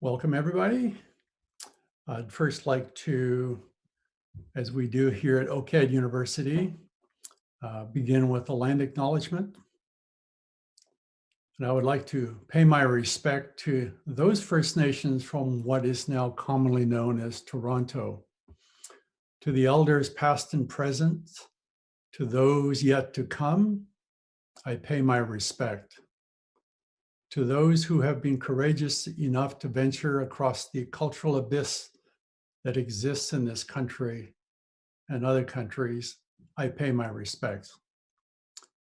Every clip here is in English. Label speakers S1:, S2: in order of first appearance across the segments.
S1: Welcome, everybody. I'd first like to, as we do here at OCADU University, begin with a land acknowledgement. And I would like to pay my respect to those First Nations from what is now commonly known as Toronto, to the elders past and present, to those yet to come, I pay my respect. To those who have been courageous enough to venture across the cultural abyss that exists in this country and other countries, I pay my respects.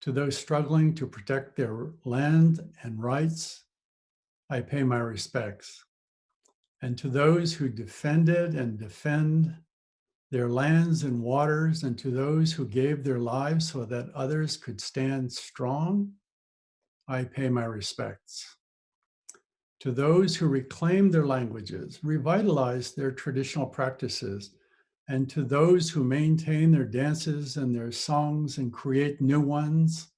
S1: To those struggling to protect their land and rights, I pay my respects. And to those who defended and defend their lands and waters, and to those who gave their lives so that others could stand strong, I pay my respects. To those who reclaim their languages, revitalize their traditional practices, and to those who maintain their dances and their songs and create new ones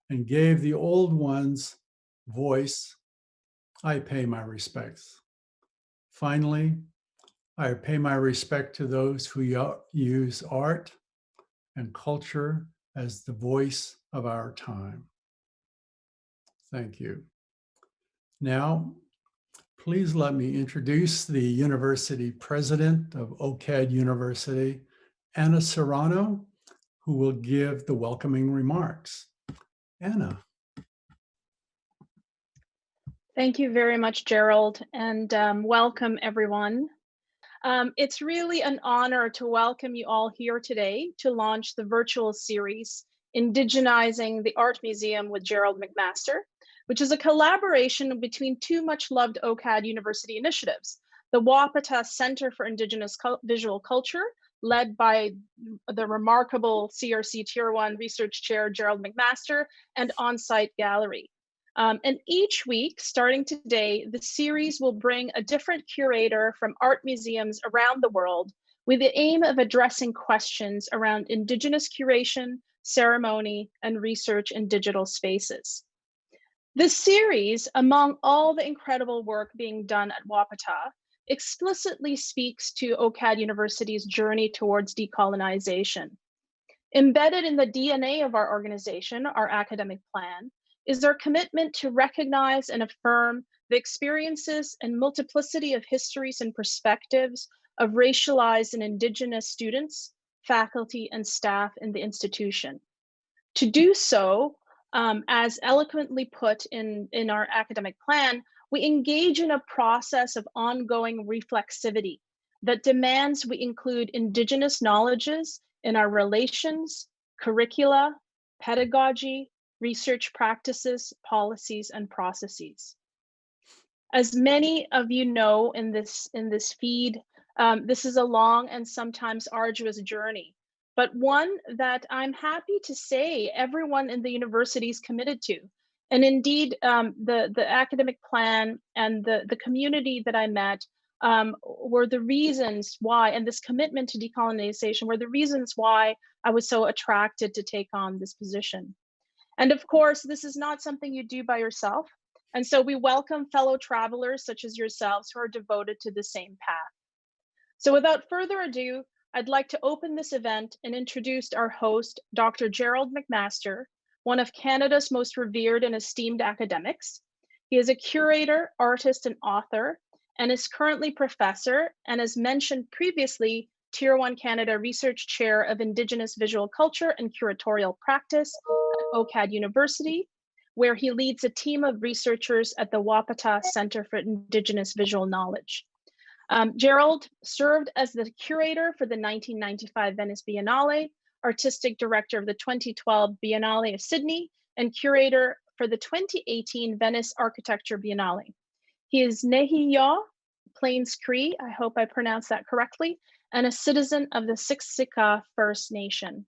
S1: and gave the old ones voice, I pay my respects. Finally, I pay my respect to those who use art and culture as the voice of our time. Thank you. Now, please let me introduce the University President of OCADU University, Ana Serrano, who will give the welcoming remarks. Ana.
S2: Thank you very much, Gerald, and welcome everyone. It's really an honor to welcome you all here today to launch the virtual series, Indigenizing the Art Museum with Gerald McMaster, which is a collaboration between two much-loved OCAD University initiatives, the Wapatah Center for Indigenous Visual Culture, led by the remarkable CRC Tier 1 Research Chair Gerald McMaster, and Onsite Gallery. And each week, starting today, the series will bring a different curator from art museums around the world with the aim of addressing questions around Indigenous curation, ceremony, and research in digital spaces. This series, among all the incredible work being done at Wapatah, explicitly speaks to OCAD University's journey towards decolonization. Embedded in the DNA of our organization, our academic plan, is our commitment to recognize and affirm the experiences and multiplicity of histories and perspectives of racialized and Indigenous students, faculty, and staff in the institution. To do so, as eloquently put in our academic plan, we engage in a process of ongoing reflexivity that demands we include Indigenous knowledges in our relations, curricula, pedagogy, research practices, policies, and processes. As many of you know in this feed, this is a long and sometimes arduous journey, but one that I'm happy to say everyone in the university is committed to. And indeed, the academic plan and the community that I met were the reasons why, and this commitment to decolonization were the reasons why I was so attracted to take on this position. And of course, this is not something you do by yourself. And so we welcome fellow travelers such as yourselves who are devoted to the same path. So without further ado, I'd like to open this event and introduce our host, Dr. Gerald McMaster, one of Canada's most revered and esteemed academics. He is a curator, artist, and author, and is currently professor, and as mentioned previously, Tier 1 Canada Research Chair of Indigenous Visual Culture and Curatorial Practice at OCAD University, where he leads a team of researchers at the Wapatah Center for Indigenous Visual Knowledge. Gerald served as the curator for the 1995 Venice Biennale, artistic director of the 2012 Biennale of Sydney, and curator for the 2018 Venice Architecture Biennale. He is Nehiyaw, Plains Cree, I hope I pronounced that correctly, and a citizen of the Siksika First Nation.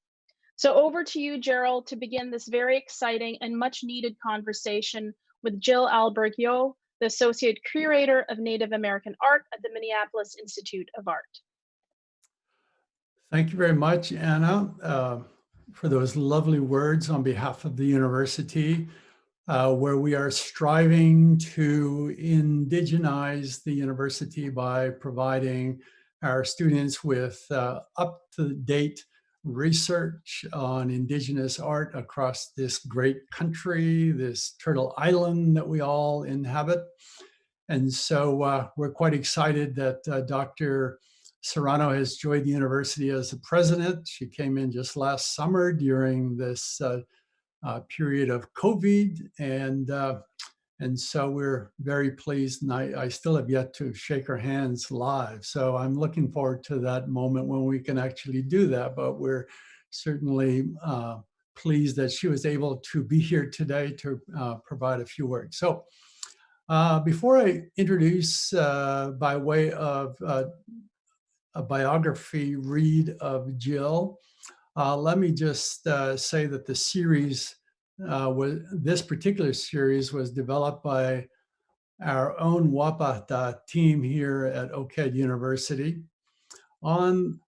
S2: So over to you, Gerald, to begin this very exciting and much needed conversation with Jill Ahlberg Yohe, the Associate Curator of Native American Art at the Minneapolis Institute of Art.
S1: Thank you very much, Ana, for those lovely words on behalf of the university. where we are striving to indigenize the university by providing our students with up-to-date research on Indigenous art across this great country, this Turtle Island that we all inhabit. And so we're quite excited that Dr. Serrano has joined the university as the president. She came in just last summer during this period of COVID, and so we're very pleased. And I still have yet to shake her hands live, so I'm looking forward to that moment when we can actually do that. But we're certainly pleased that she was able to be here today to provide a few words. So before I introduce by way of a biography read of Jill, let me just say that the series, this particular series was developed by our own Wapatah team here at OCADU University on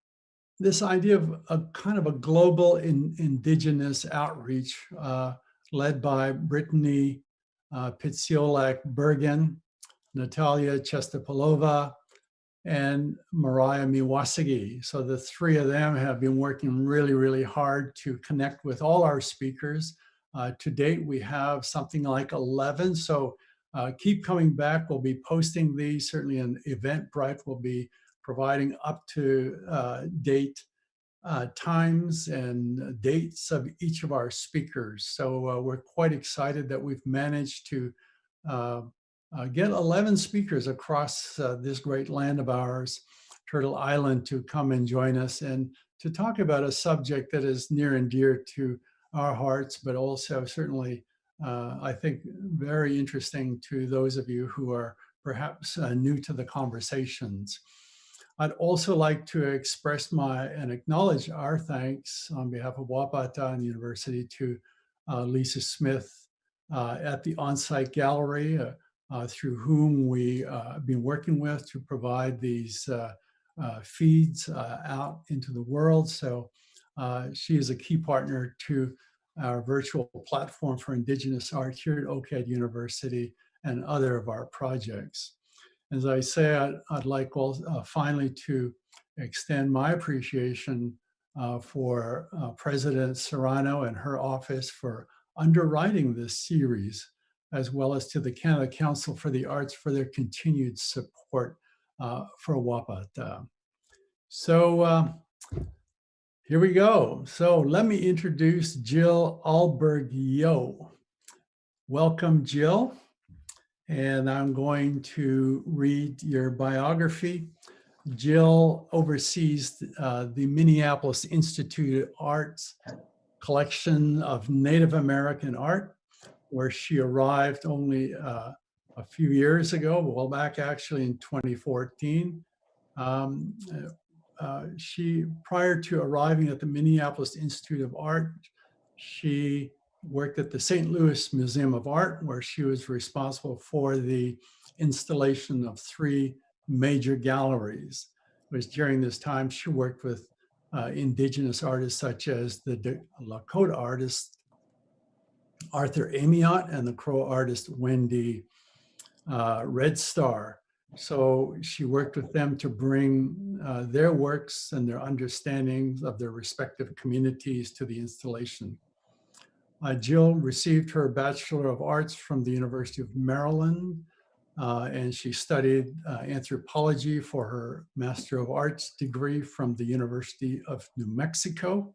S1: this idea of a kind of a global Indigenous outreach led by Brittany Pitsiolak-Bergen, Natalia Chestopolova, and Mariah Miwasagi. So the three of them have been working really, really hard to connect with all our speakers. To date, we have something like 11. So keep coming back. We'll be posting these. Certainly in Eventbrite, we'll be providing up to date times and dates of each of our speakers. So we're quite excited that we've managed to get 11 speakers across this great land of ours, Turtle Island, to come and join us and to talk about a subject that is near and dear to our hearts, but also certainly, I think, very interesting to those of you who are perhaps new to the conversations. I'd also like to express and acknowledge our thanks on behalf of Wapatah and the University to Lisa Smith at the Onsite Gallery, through whom we have been working with to provide these feeds out into the world. So she is a key partner to our virtual platform for Indigenous art here at OCADU University and other of our projects. As I say, I'd like finally to extend my appreciation for President Serrano and her office for underwriting this series, as well as to the Canada Council for the Arts for their continued support for Wapatah. So here we go. So let me introduce Jill Ahlberg Yohe. Welcome, Jill. And I'm going to read your biography. Jill oversees the Minneapolis Institute of Art's collection of Native American art, where she arrived only a few years ago, well back actually in 2014. Prior to arriving at the Minneapolis Institute of Art, she worked at the St. Louis Museum of Art, where she was responsible for the installation of 3 major galleries. It was during this time she worked with Indigenous artists such as the Lakota artist Arthur Amiot and the Crow artist Wendy Red Star. So she worked with them to bring their works and their understandings of their respective communities to the installation. Jill received her Bachelor of Arts from the University of Maryland, and she studied anthropology for her Master of Arts degree from the University of New Mexico.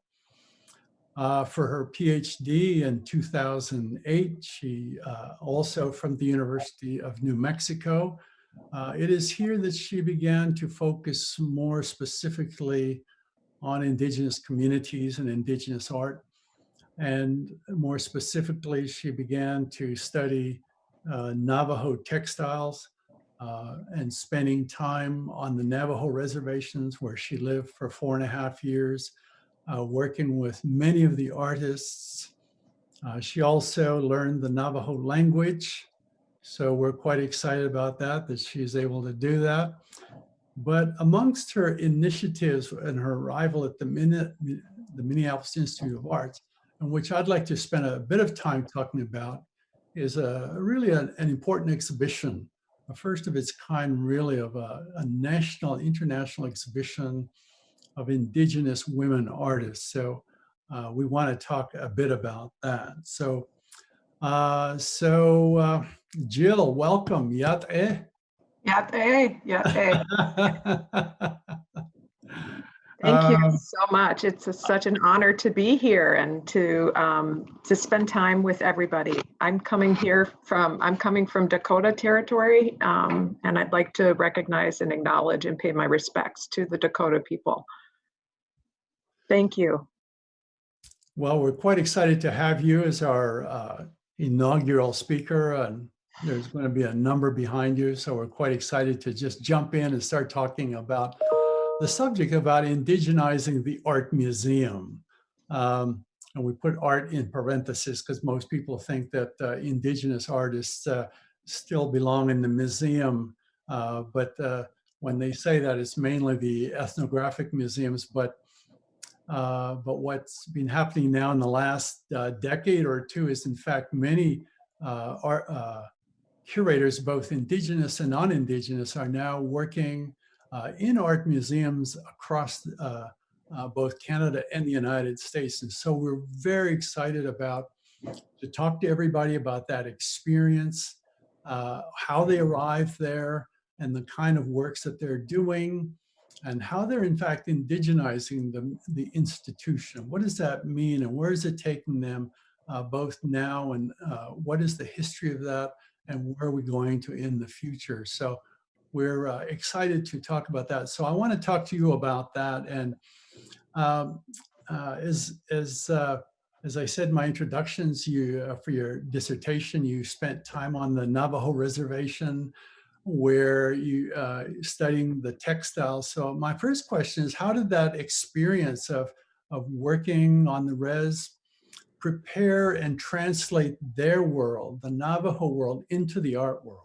S1: For her PhD in 2008, she also from the University of New Mexico. It is here that she began to focus more specifically on Indigenous communities and Indigenous art. And more specifically, she began to study Navajo textiles and spending time on the Navajo reservations where she lived for 4.5 years, working with many of the artists. She also learned the Navajo language. So we're quite excited about that she's able to do that. But amongst her initiatives and her arrival at the Minneapolis Institute of Arts, and which I'd like to spend a bit of time talking about, is really an important exhibition, a first of its kind, really, of a national, international exhibition of Indigenous women artists. So we want to talk a bit about that. So, Jill, welcome. Yat eh?
S3: Yate, yate. Thank you
S1: Um,
S3: so much. It's such an honor to be here and to spend time with everybody. I'm coming from Dakota territory, and I'd like to recognize and acknowledge and pay my respects to the Dakota people. Thank you.
S1: well, we're quite excited to have you as our inaugural speaker, and there's going to be a number behind you. So we're quite excited to just jump in and start talking about the subject about indigenizing the art museum. And we put art in parentheses because most people think that indigenous artists still belong in the museum. But when they say that, it's mainly the ethnographic museums. But what's been happening now in the last decade or two is, in fact, many art curators, both indigenous and non-indigenous, are now working in art museums across both Canada and the United States. And so we're very excited to talk to everybody about that experience, how they arrived there, and the kind of works that they're doing, and how they're in fact indigenizing the institution. What does that mean, and where is it taking them both now, and what is the history of that, and where are we going to in the future? So we're excited to talk about that. So I want to talk to you about that. And as I said in my introductions, you for your dissertation, you spent time on the Navajo reservation where you studying the textiles. So my first question is, how did that experience of working on the res prepare and translate their world, the Navajo world, into the art world?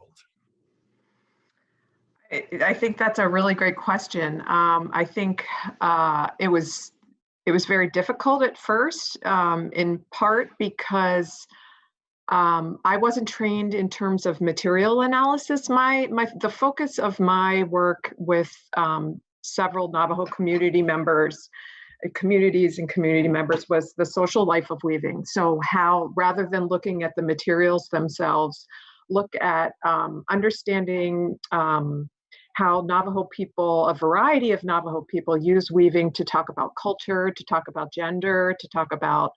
S3: I think that's a really great question. I think it was very difficult at first, in part because I wasn't trained in terms of material analysis. The focus of my work with several Navajo communities and community members was the social life of weaving. So how, rather than looking at the materials themselves, look at understanding how Navajo people, a variety of Navajo people, use weaving to talk about culture, to talk about gender, to talk about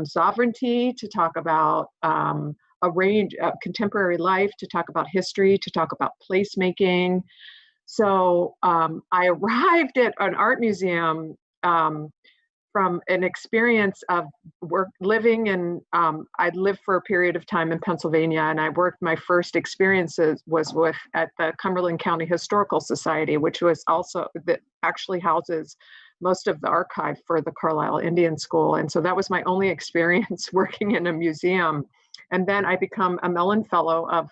S3: sovereignty, to talk about a range of contemporary life, to talk about history, to talk about placemaking. So I arrived at an art museum from an experience of living in, I lived for a period of time in Pennsylvania, and I worked, my first experiences was at the Cumberland County Historical Society, which was also, that actually houses most of the archive for the Carlisle Indian School. And so that was my only experience working in a museum. And then I become a Mellon Fellow of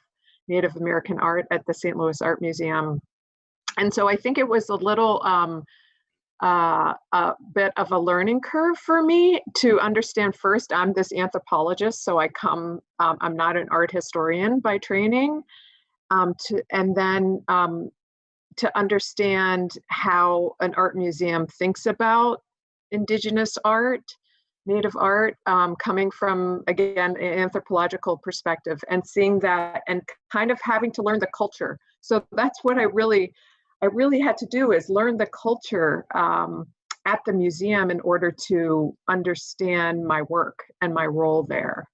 S3: Native American Art at the St. Louis Art Museum. And so I think it was a little, a bit of a learning curve for me to understand. First, I'm this anthropologist, so I'm not an art historian by training, and then to understand how an art museum thinks about Indigenous art, Native art, coming from, again, an anthropological perspective, and seeing that and kind of having to learn the culture. So that's what I really had to do, is learn the culture at the museum in order to understand my work and my role there.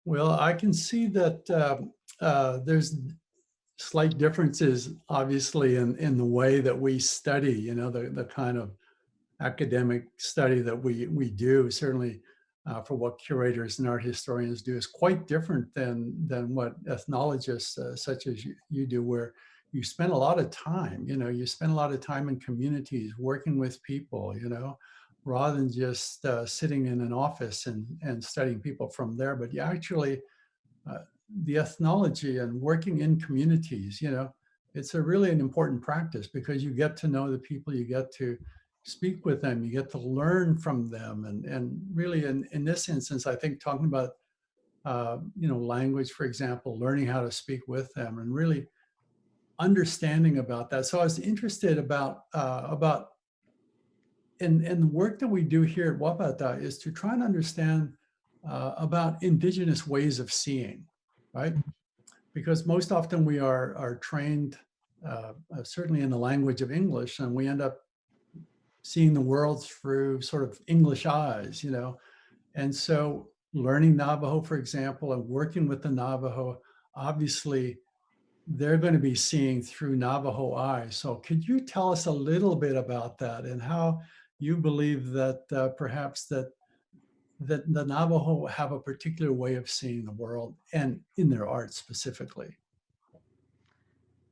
S1: Well, I can see that there's slight differences, obviously, in the way that we study, you know, the kind of academic study that we do, certainly for what curators and art historians do, is quite different than what ethnologists such as you do, where you spend a lot of time, you spend a lot of time in communities working with people, rather than just sitting in an office and studying people from there. But you actually, the ethnology and working in communities, it's really an important practice, because you get to know the people, you get to speak with them, you get to learn from them. And really in this instance, I think talking about language, for example, learning how to speak with them and really understanding about that. So I was interested about in the work that we do here at Wapatah is to try and understand about Indigenous ways of seeing, right? Because most often we are trained, certainly in the language of English, and we end up seeing the world through sort of English eyes, And so learning Navajo, for example, and working with the Navajo, obviously they're going to be seeing through Navajo eyes. So could you tell us a little bit about that and how you believe that perhaps that the Navajo have a particular way of seeing the world and in their art specifically?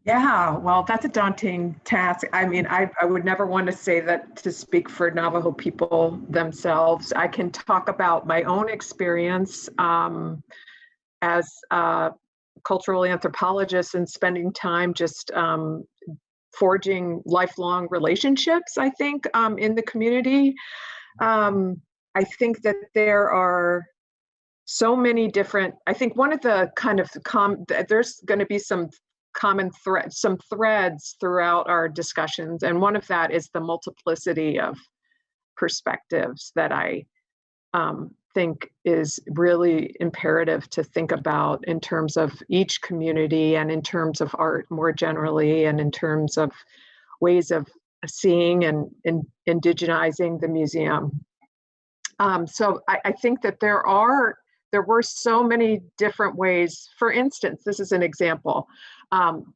S3: Yeah, well, that's a daunting task. I mean, I would never want to say that to speak for Navajo people themselves. I can talk about my own experience as a cultural anthropologist and spending time just forging lifelong relationships, I think, in the community. I think that there are so many different, I think one of the kind of, there's going to be some common threads, some threads throughout our discussions. And one of that is the multiplicity of perspectives that I think is really imperative to think about in terms of each community and in terms of art more generally, and in terms of ways of seeing and indigenizing the museum. So I think that there were so many different ways. For instance, this is an example.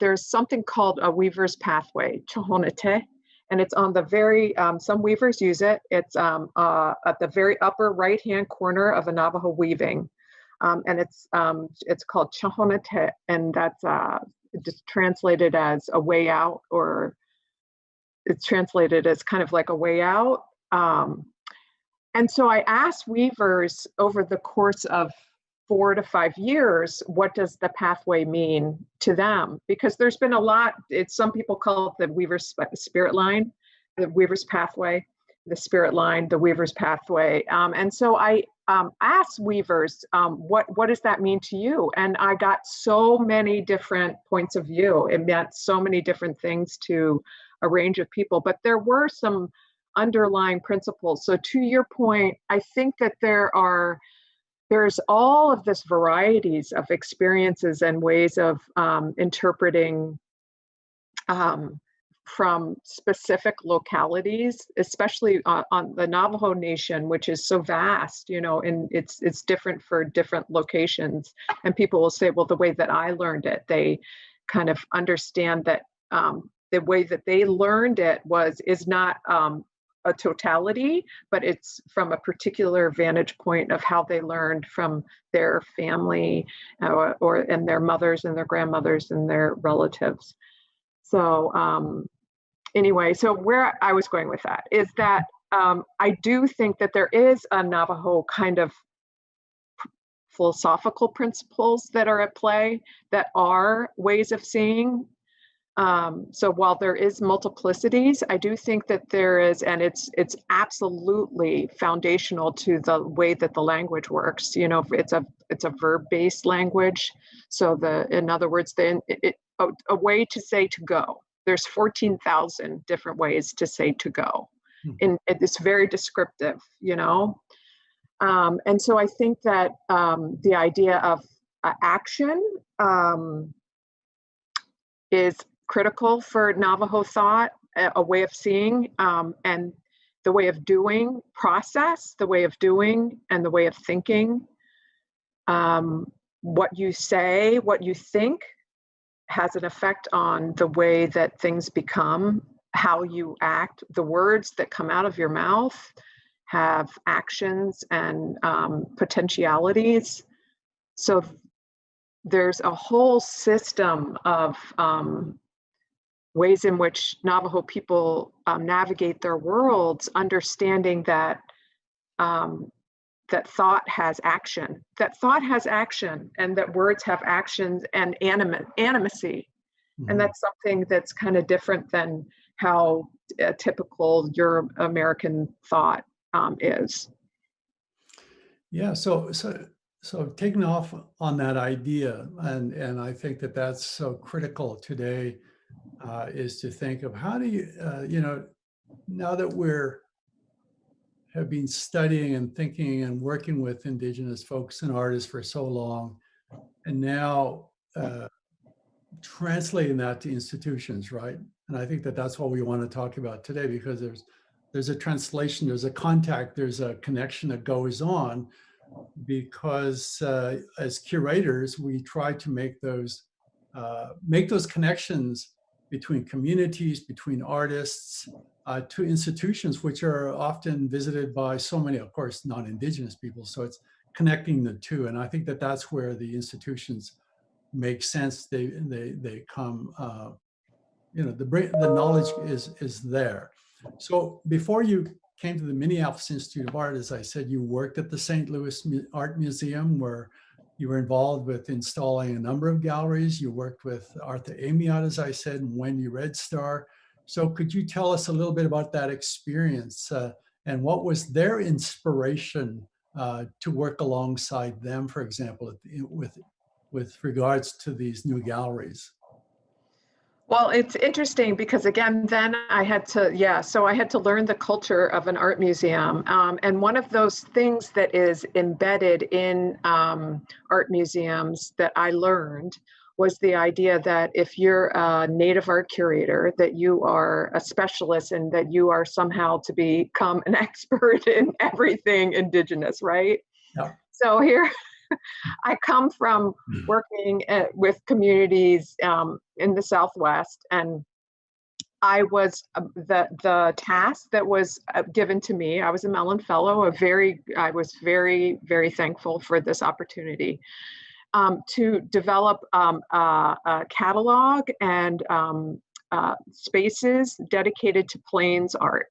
S3: There's something called a weaver's pathway, chahonete, and it's on the very, some weavers use it. It's at the very upper right-hand corner of a Navajo weaving. And it's called chahonete, and that's just translated as a way out, or it's translated as kind of like a way out. And so I asked weavers over the course of 4 to 5 years, what does the pathway mean to them? Because there's been a lot, some people call it the weaver's spirit line, the weaver's pathway, the spirit line, the weaver's pathway. And so I asked weavers, what does that mean to you? And I got so many different points of view. It meant so many different things to a range of people, but there were some underlying principles. So to your point, I think that there's all of this varieties of experiences and ways of interpreting from specific localities, especially on the Navajo Nation, which is so vast, and it's different for different locations. And people will say, well, the way that I learned it, they kind of understand that the way that they learned it is not a totality, but it's from a particular vantage point of how they learned from their family and their mothers and their grandmothers and their relatives. So anyway, so where I was going with that is that I do think that there is a Navajo kind of philosophical principles that are at play that are ways of seeing. So while there is multiplicities, I do think that there is, and it's absolutely foundational to the way that the language works. It's a verb-based language. So in other words, a way to say to go. There's 14,000 different ways to say to go, and it's very descriptive. And so I think that the idea of action is critical for Navajo thought, a way of seeing, and the way of doing process, the way of doing, and the way of thinking. What you say, what you think has an effect on the way that things become, how you act. The words that come out of your mouth have actions and potentialities. So there's a whole system of ways in which Navajo people navigate their worlds, understanding that that thought has action, and that words have actions and animacy. Mm-hmm. And that's something that's kind of different than how typical Euro-American thought is.
S1: Yeah, so So taking off on that idea, and I think that that's so critical today, is to think of how do you, now that have been studying and thinking and working with Indigenous folks and artists for so long, and now translating that to institutions, right? And I think that that's what we want to talk about today, because there's a translation, there's a contact, there's a connection that goes on, because as curators, we try to make those connections between communities, between artists, to institutions, which are often visited by so many, of course, non-Indigenous people. So it's connecting the two. And I think that that's where the institutions make sense. They come, the knowledge is there. So before you came to the Minneapolis Institute of Art, as I said, you worked at the St. Louis Art Museum, where you were involved with installing a number of galleries. You worked with Arthur Amiot, as I said, and Wendy Red Star. So could you tell us a little bit about that experience, and what was their inspiration to work alongside them, for example, with regards to these new galleries?
S3: Well, it's interesting because again, then I had to, so I had to learn the culture of an art museum. And one of those things that is embedded in art museums that I learned was the idea that if you're a native art curator, that you are a specialist and that you are somehow to become an expert in everything Indigenous, right?
S1: Yeah.
S3: So here, I come from working with communities in the Southwest, and I was the task that was given to me. I was a Mellon Fellow. I was very, very thankful for this opportunity to develop a catalog and spaces dedicated to Plains art.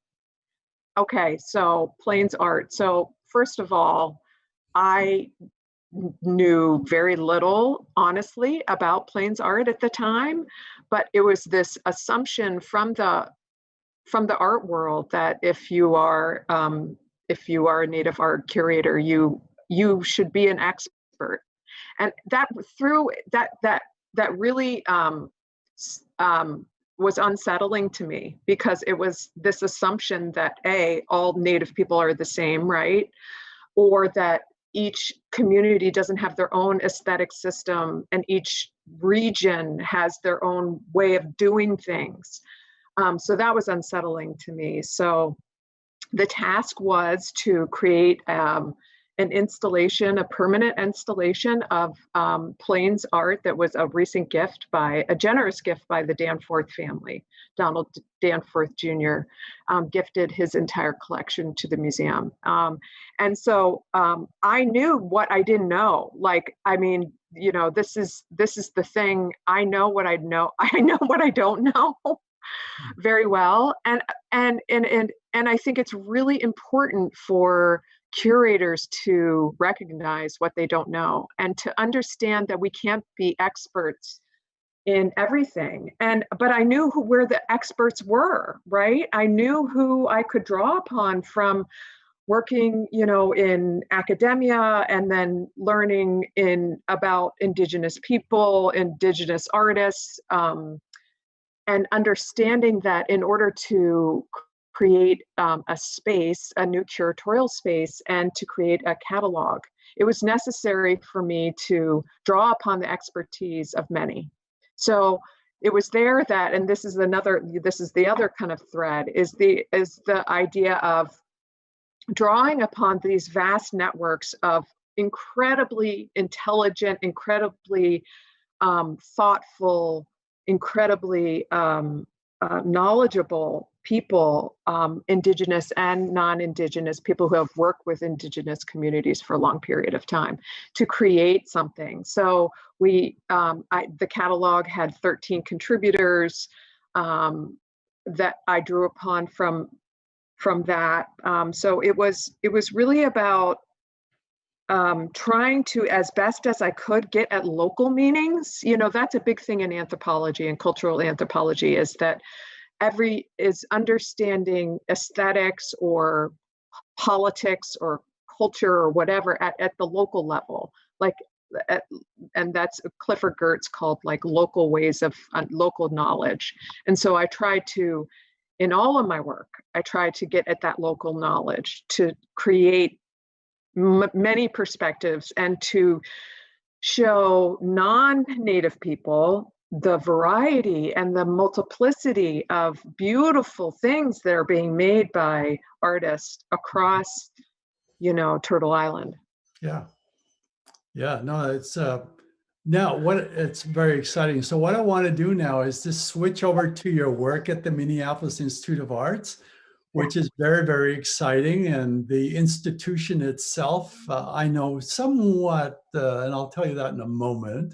S3: Okay, so Plains art. So first of all, I knew very little, honestly, about Plains art at the time, but it was this assumption from the art world that if you are a native art curator, you should be an expert, and that really was unsettling to me, because it was this assumption that all native people are the same, right? Or that each community doesn't have their own aesthetic system and each region has their own way of doing things. So that was unsettling to me. So the task was to create an installation, a permanent installation of Plains art that was a recent gift a generous gift by the Danforth family. Donald Danforth Jr. Gifted his entire collection to the museum. And so I knew what I didn't know. Like, I mean, this is the thing. I know what I know. I know what I don't know very well. And I think it's really important for curators to recognize what they don't know and to understand that we can't be experts in everything. But I knew where the experts were, right? I knew who I could draw upon from working, in academia, and then learning about Indigenous people, Indigenous artists, and understanding that in order to create a space, a new curatorial space, and to create a catalog, it was necessary for me to draw upon the expertise of many. So it was there that, and this is the other kind of thread, is the idea of drawing upon these vast networks of incredibly intelligent, incredibly thoughtful, incredibly knowledgeable people, Indigenous and non-Indigenous people who have worked with Indigenous communities for a long period of time, to create something. So the catalog had 13 contributors that I drew upon from that. So it was really about trying to, as best as I could, get at local meanings. That's a big thing in anthropology and cultural anthropology, is that is understanding aesthetics or politics or culture or whatever at the local level. like, uh, and that's Clifford Gertz called like local ways of local knowledge. And so I try to, in all of my work, I try to get at that local knowledge to create many perspectives and to show non-native people the variety and the multiplicity of beautiful things that are being made by artists across, Turtle Island.
S1: Yeah. Yeah, no, it's now it's very exciting. So what I want to do now is just switch over to your work at the Minneapolis Institute of Arts, which is very, very exciting. And the institution itself, I know somewhat, and I'll tell you that in a moment.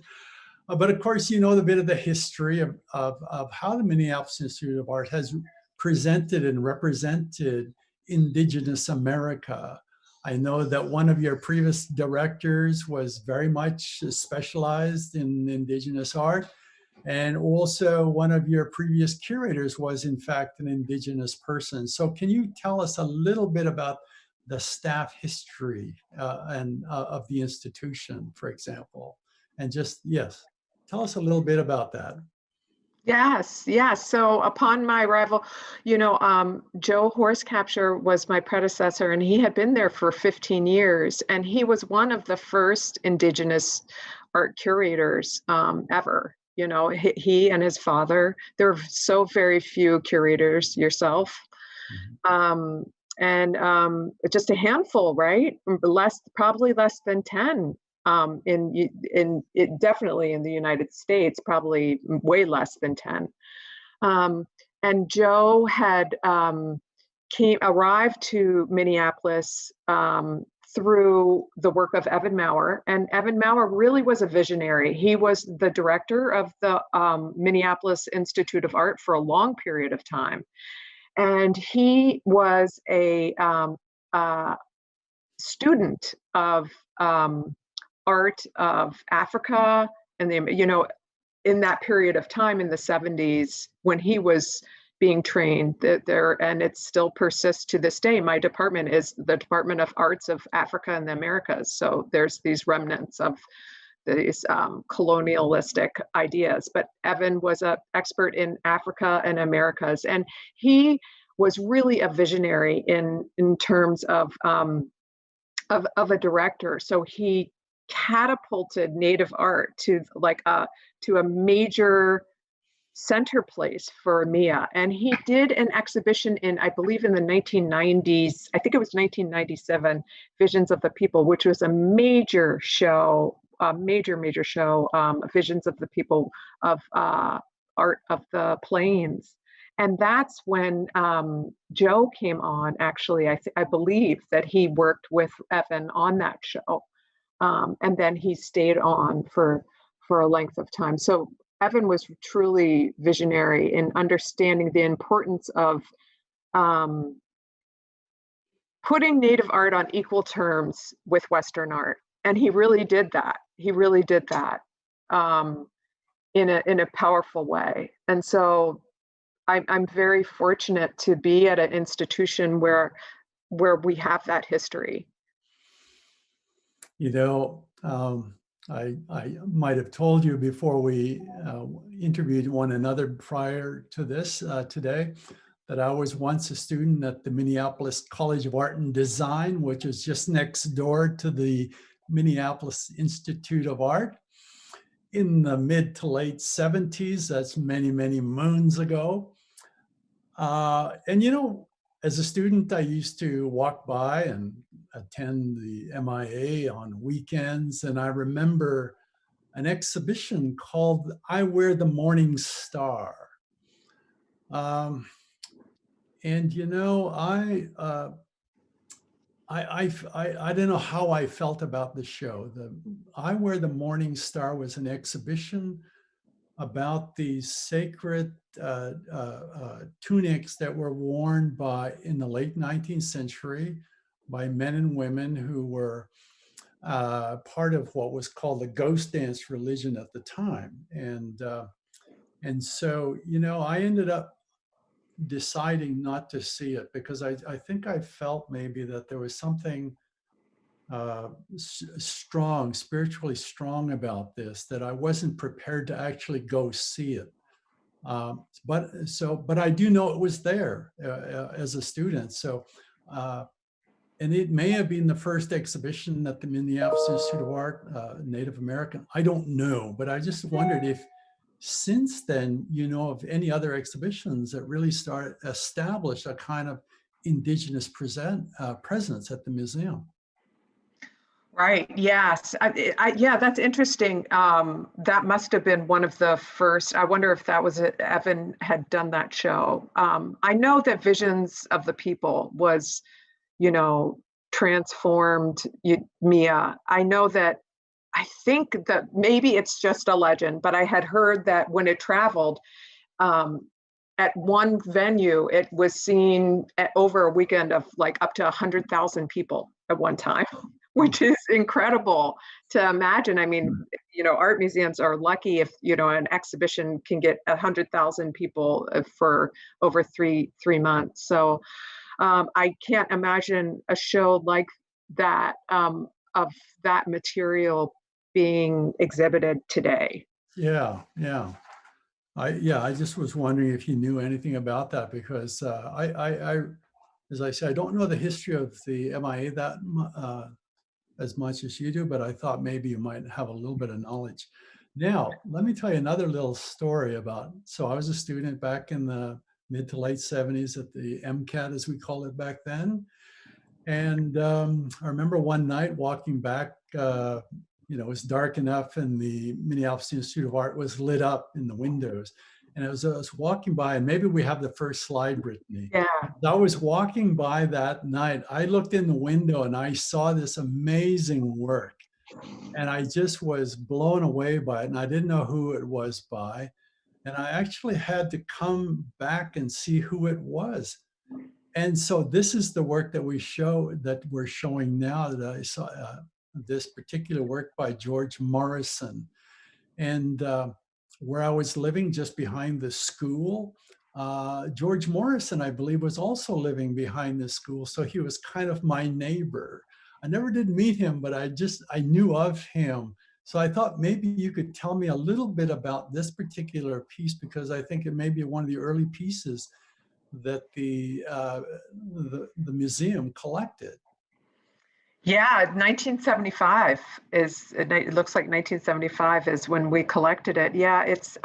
S1: But of course, you know the bit of the history of how the Minneapolis Institute of Art has presented and represented Indigenous America. I know that one of your previous directors was very much specialized in Indigenous art. And also one of your previous curators was in fact an Indigenous person. So can you tell us a little bit about the staff history of the institution, for example? And just, yes, tell us a little bit about that.
S3: Yes. So upon my arrival, Joe Horsecapture was my predecessor, and he had been there for 15 years, and he was one of the first Indigenous art curators ever. He and his father. There are so very few curators, yourself, and just a handful, right? Probably less than 10. Definitely in the United States, probably way less than 10. And Joe had arrived to Minneapolis through the work of Evan Maurer. And Evan Maurer really was a visionary. He was the director of the Minneapolis Institute of Art for a long period of time. And he was a student of art of Africa, and in that period of time in the 70s when he was being trained there, and it still persists to this day. My department is the Department of Arts of Africa and the Americas. So there's these remnants of these colonialistic ideas. But Evan was an expert in Africa and Americas, and he was really a visionary in terms of a director. So he catapulted Native art to a major center place for MIA. And he did an exhibition I believe in the 1990s, I think it was 1997, Visions of the People, which was a major show, major show, Visions of the People of art of the plains. And that's when Joe came on, actually. I believe that he worked with Evan on that show. And then he stayed on for a length of time. So Evan was truly visionary in understanding the importance of putting Native art on equal terms with Western art. And he really did that. In a powerful way. And so I'm very fortunate to be at an institution where we have that history.
S1: I might have told you before we interviewed one another prior to this today that I was once a student at the Minneapolis College of Art and Design, which is just next door to the Minneapolis Institute of Art in the mid to late 70s. That's many, many moons ago. And as a student, I used to walk by and attend the MIA on weekends. And I remember an exhibition called I Wear the Morning Star. I don't know how I felt about the show. The I Wear the Morning Star was an exhibition about these sacred tunics that were worn in the late 19th century by men and women who were part of what was called the ghost dance religion at the time. And so, I ended up deciding not to see it because I think I felt maybe that there was something strong, spiritually strong about this, that I wasn't prepared to actually go see it. But I do know it was there as a student. So, and it may have been the first exhibition at the Minneapolis Institute of Art, Native American. I don't know, but I just wondered if since then, you know of any other exhibitions that really established a kind of Indigenous presence at the museum.
S3: Right. Yes. Yeah, that's interesting. That must have been one of the first. I wonder if that was it. Evan had done that show. I know that Visions of the People was, transformed Mia. I know that. I think that maybe it's just a legend, but I had heard that when it traveled, at one venue, it was seen over a weekend of like up to 100,000 people at one time, which is incredible to imagine. I mean, art museums are lucky if, an exhibition can get 100,000 people for over three months. So I can't imagine a show like that, of that material being exhibited today.
S1: Yeah. I just was wondering if you knew anything about that, because I as I said, I don't know the history of the MIA that as much as you do, but I thought maybe you might have a little bit of knowledge. Now, let me tell you another little story about, so I was a student back in the mid to late 70s at the MCAD, as we called it back then. And I remember one night walking back, it was dark enough and the Minneapolis Institute of Art was lit up in the windows. And I was walking by, and maybe we have the first slide, Brittany.
S3: Yeah.
S1: I was walking by that night. I looked in the window and I saw this amazing work. And I just was blown away by it. And I didn't know who it was by. And I actually had to come back and see who it was. And so this is the work that we're showing now, that I saw, this particular work by George Morrison. And where I was living, just behind the school, George Morrison, I believe, was also living behind the school. So he was kind of my neighbor. I never did meet him, but I knew of him. So I thought maybe you could tell me a little bit about this particular piece, because I think it may be one of the early pieces that the museum collected.
S3: Yeah, 1975 it looks like 1975 is when we collected it. Yeah, it's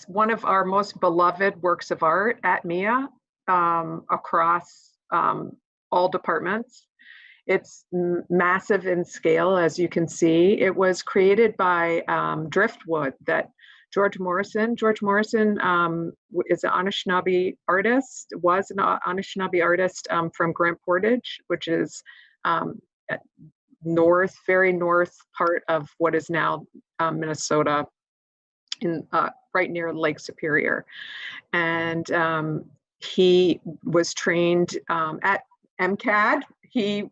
S3: one of our most beloved works of art at MIA, across all departments. It's massive in scale, as you can see. It was created by driftwood that George Morrison is an Anishinaabe artist, was an Anishinaabe artist from Grand Portage, which is very north part of what is now Minnesota, in right near Lake Superior. And he was trained at MCAD.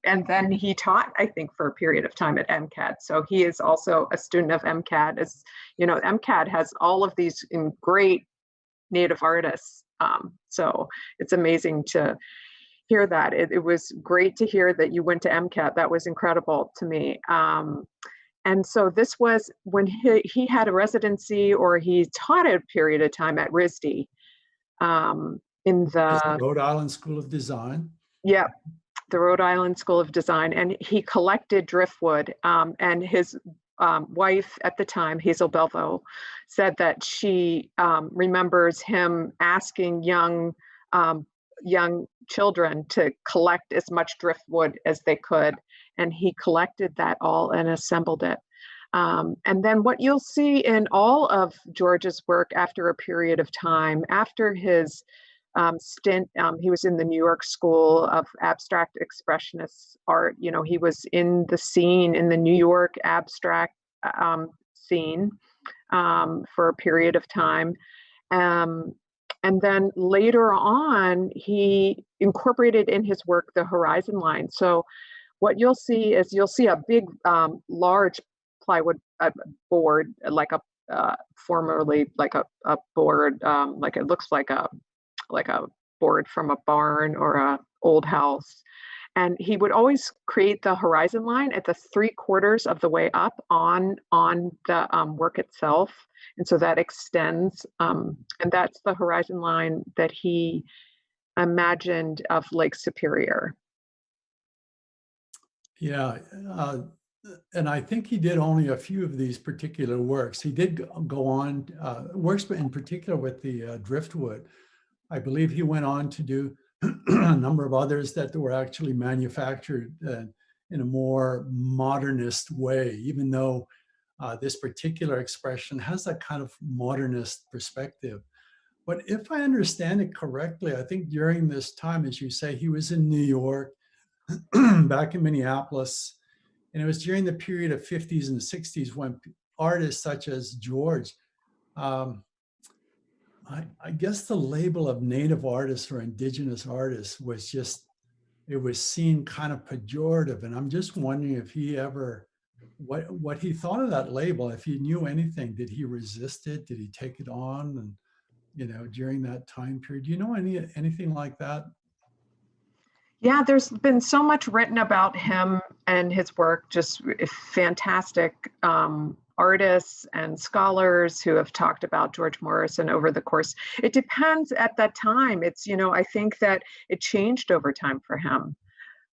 S3: And then he taught, I think, for a period of time at MCAD. So he is also a student of MCAD. As you know, MCAD has all of these great Native artists. So it's amazing to hear that. It was great to hear that you went to MCAD. That was incredible to me. And so this was when he had a residency, or he taught a period of time at RISD, in the
S1: Rhode Island School of Design.
S3: Yeah, the Rhode Island School of Design. And he collected driftwood. And his wife at the time, Hazel Belvo, said that she remembers him asking young children to collect as much driftwood as they could. And he collected that all and assembled it. And then what you'll see in all of George's work after a period of time, after his stint, he was in the New York School of Abstract Expressionist Art. He was in the scene, in the New York abstract scene for a period of time. And then later on, he incorporated in his work the horizon line. So what you'll see is a big, large plywood board, like formerly like a board, like it looks like a board from a barn or a old house. And he would always create the horizon line at the 3/4 of the way up on the work itself. And so that extends, and that's the horizon line that he imagined of Lake Superior.
S1: Yeah, and I think he did only a few of these particular works. He did go on, works in particular with the driftwood. I believe he went on to do a number of others that were actually manufactured in a more modernist way, even though this particular expression has that kind of modernist perspective. But if I understand it correctly, I think during this time, as you say, he was in New York, back in Minneapolis, and it was during the period of 50s and 60s when artists such as George, I guess the label of native artists or indigenous artists was just, it was seen kind of pejorative. And I'm just wondering if he ever, what he thought of that label, if he knew anything. Did he resist it? Did he take it on? And, you know, during that time period, do you know anything like that?
S3: Yeah, there's been so much written about him and his work, just fantastic artists and scholars who have talked about George Morrison over the course. It depends at that time. It's, you know, I think that it changed over time for him,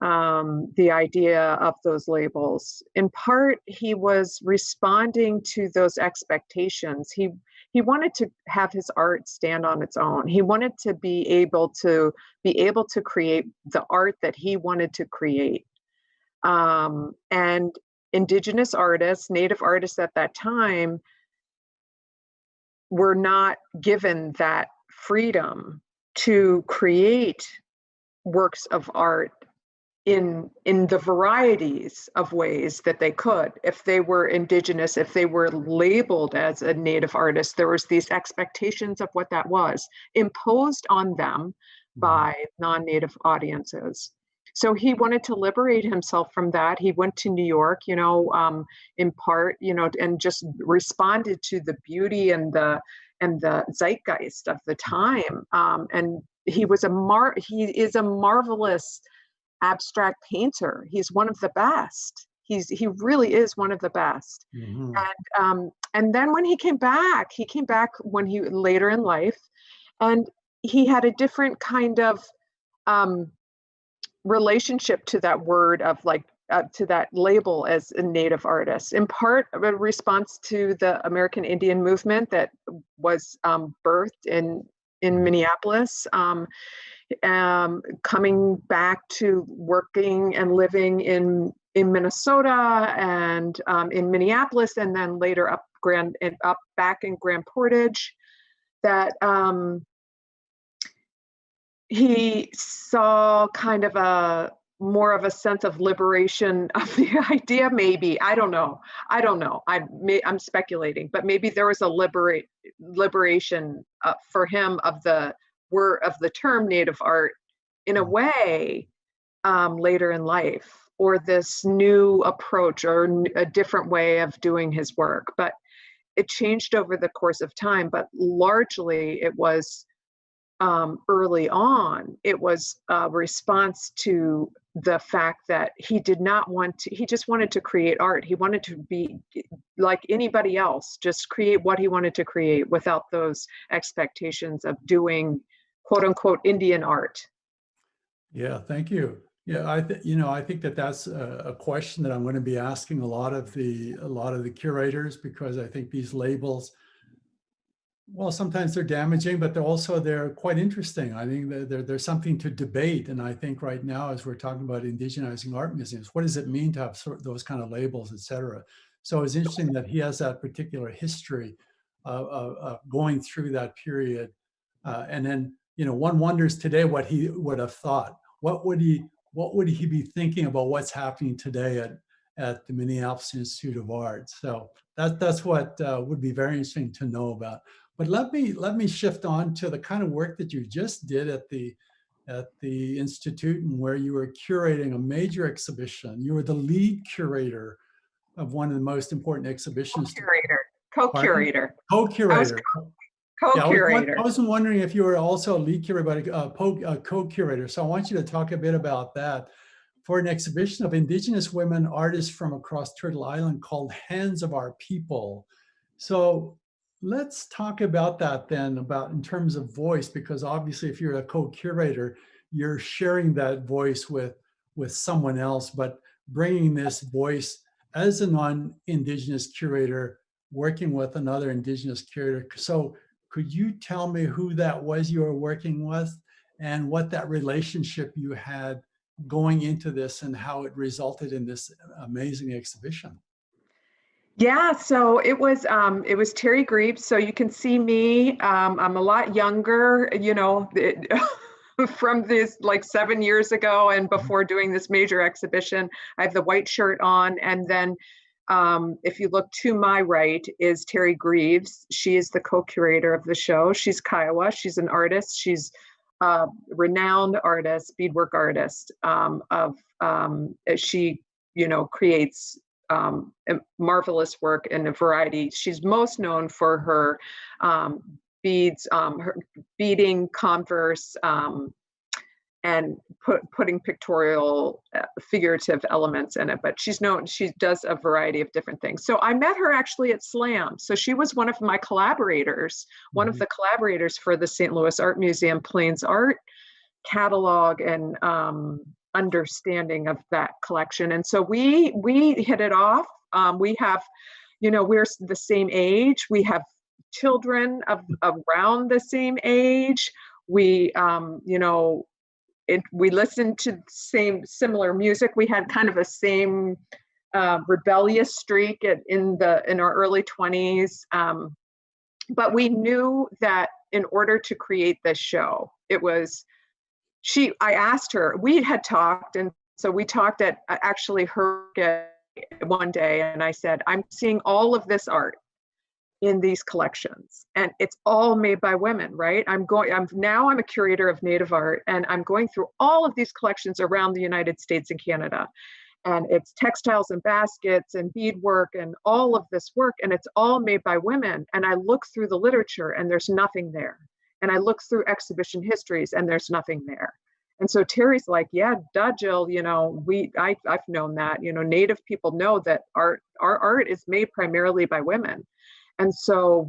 S3: the idea of those labels. In part, he was responding to those expectations. He wanted to have his art stand on its own. He wanted to be able to create the art that he wanted to create. And indigenous artists, native artists at that time, were not given that freedom to create works of art in the varieties of ways that they could. If they were indigenous, if they were labeled as a native artist, there was these expectations of what that was imposed on them by non-native audiences. So he wanted to liberate himself from that. He went to New York, you know, in part, you know, and just responded to the beauty and the zeitgeist of the time. And he is a marvelous abstract painter. He's one of the best. He really is one of the best. And then when he came back when he later in life, and he had a different kind of relationship to that word of like to that label as a native artist, in part a response to the American Indian movement that was birthed in Minneapolis, coming back to working and living in Minnesota and in Minneapolis, and then later up back in Grand Portage, that he saw kind of more of a sense of liberation of the idea. Maybe, I don't know. I'm speculating, but maybe there was a liberation for him of the term native art in a way later in life, or this new approach or a different way of doing his work. But it changed over the course of time, but largely it was early on, it was a response to the fact that he just wanted to create art. He wanted to be like anybody else, just create what he wanted to create without those expectations of doing quote unquote Indian art.
S1: Yeah, thank you. Yeah, I think that's a question that I'm going to be asking a lot of the curators, because I think these labels, well, sometimes they're damaging, but they're quite interesting. I think that there's something to debate. And I think right now, as we're talking about indigenizing art museums, what does it mean to have those kind of labels, et cetera? So it's interesting that he has that particular history of going through that period. And then, you know, one wonders today what he would have thought. What would he be thinking about what's happening today at the Minneapolis Institute of Art? So that's what would be very interesting to know about. But let me shift on to the kind of work that you just did at the Institute, and where you were curating a major exhibition. You were the lead curator of one of the most important exhibitions.
S3: Co-curator.
S1: Co-curator.
S3: Co-curator.
S1: Yeah, I wasn't wondering if you were also a lead curator, but a co-curator. So I want you to talk a bit about that. for an exhibition of Indigenous women artists from across Turtle Island called Hands of Our People. So let's talk about that then, about in terms of voice, because obviously if you're a co-curator, you're sharing that voice with someone else, but bringing this voice as a non-Indigenous curator, working with another Indigenous curator. So could you tell me who that was you were working with and what that relationship you had going into this and how it resulted in this amazing exhibition?
S3: Yeah, so it was Terry Greaves. So you can see me. I'm a lot younger, you know, from this like 7 years ago and before doing this major exhibition. I have the white shirt on, and then if you look to my right is Terry Greaves. She is the co-curator of the show. She's Kiowa. She's an artist. She's a renowned artist, beadwork artist. She, you know, creates marvelous work in a variety. She's most known for her beads, her beading, converse, and putting pictorial, figurative elements in it. But she's known, she does a variety of different things. So I met her actually at SLAM. So she was one of my collaborators, one of the collaborators for the St. Louis Art Museum Plains Art catalog and understanding of that collection. And so we hit it off. We have, you know, we're the same age. We have children of around the same age. We, you know, we listened to similar music. We had kind of a same rebellious streak in our early 20s. But we knew that in order to create this show, it was, I asked her, we had talked, and so we talked at actually her one day, and I said, I'm seeing all of this art in these collections, and it's all made by women, right? I'm a curator of Native art, and I'm going through all of these collections around the United States and Canada, and it's textiles and baskets and beadwork and all of this work, and it's all made by women. And I look through the literature and there's nothing there. And I look through exhibition histories and there's nothing there. And so Terry's like, yeah, duh, Jill, you know, I've known that, you know, Native people know that our art is made primarily by women. And so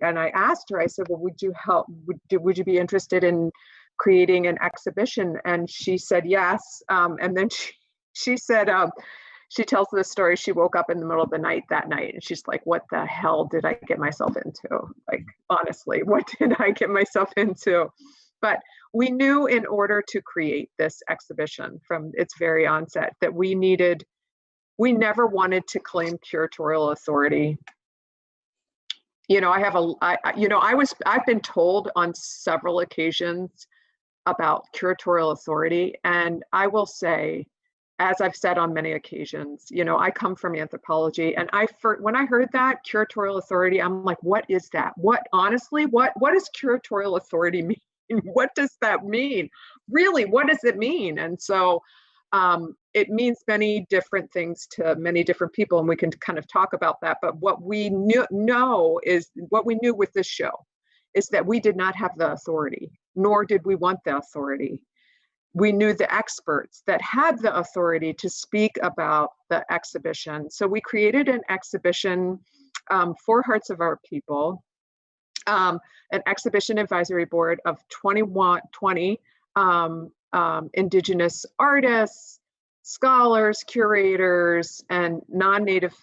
S3: and I asked her, I said, well, would you help, would you be interested in creating an exhibition? And she said, yes. And then she said, she tells this story, she woke up in the middle of the night that night and she's like, what the hell did I get myself into? Like, honestly, what did I get myself into? But we knew in order to create this exhibition from its very onset that we never wanted to claim curatorial authority. You know, I've been told on several occasions about curatorial authority, and I will say, as I've said on many occasions, you know, I come from anthropology, and when I heard that curatorial authority, I'm like, what is that? What does curatorial authority mean? What does that mean? Really, what does it mean? And so it means many different things to many different people, and we can kind of talk about that. But what we knew with this show is that we did not have the authority, nor did we want the authority. We knew the experts that had the authority to speak about the exhibition. So we created an exhibition for Hearts of Our People, an exhibition advisory board of 20 Indigenous artists, scholars, curators, and non-Native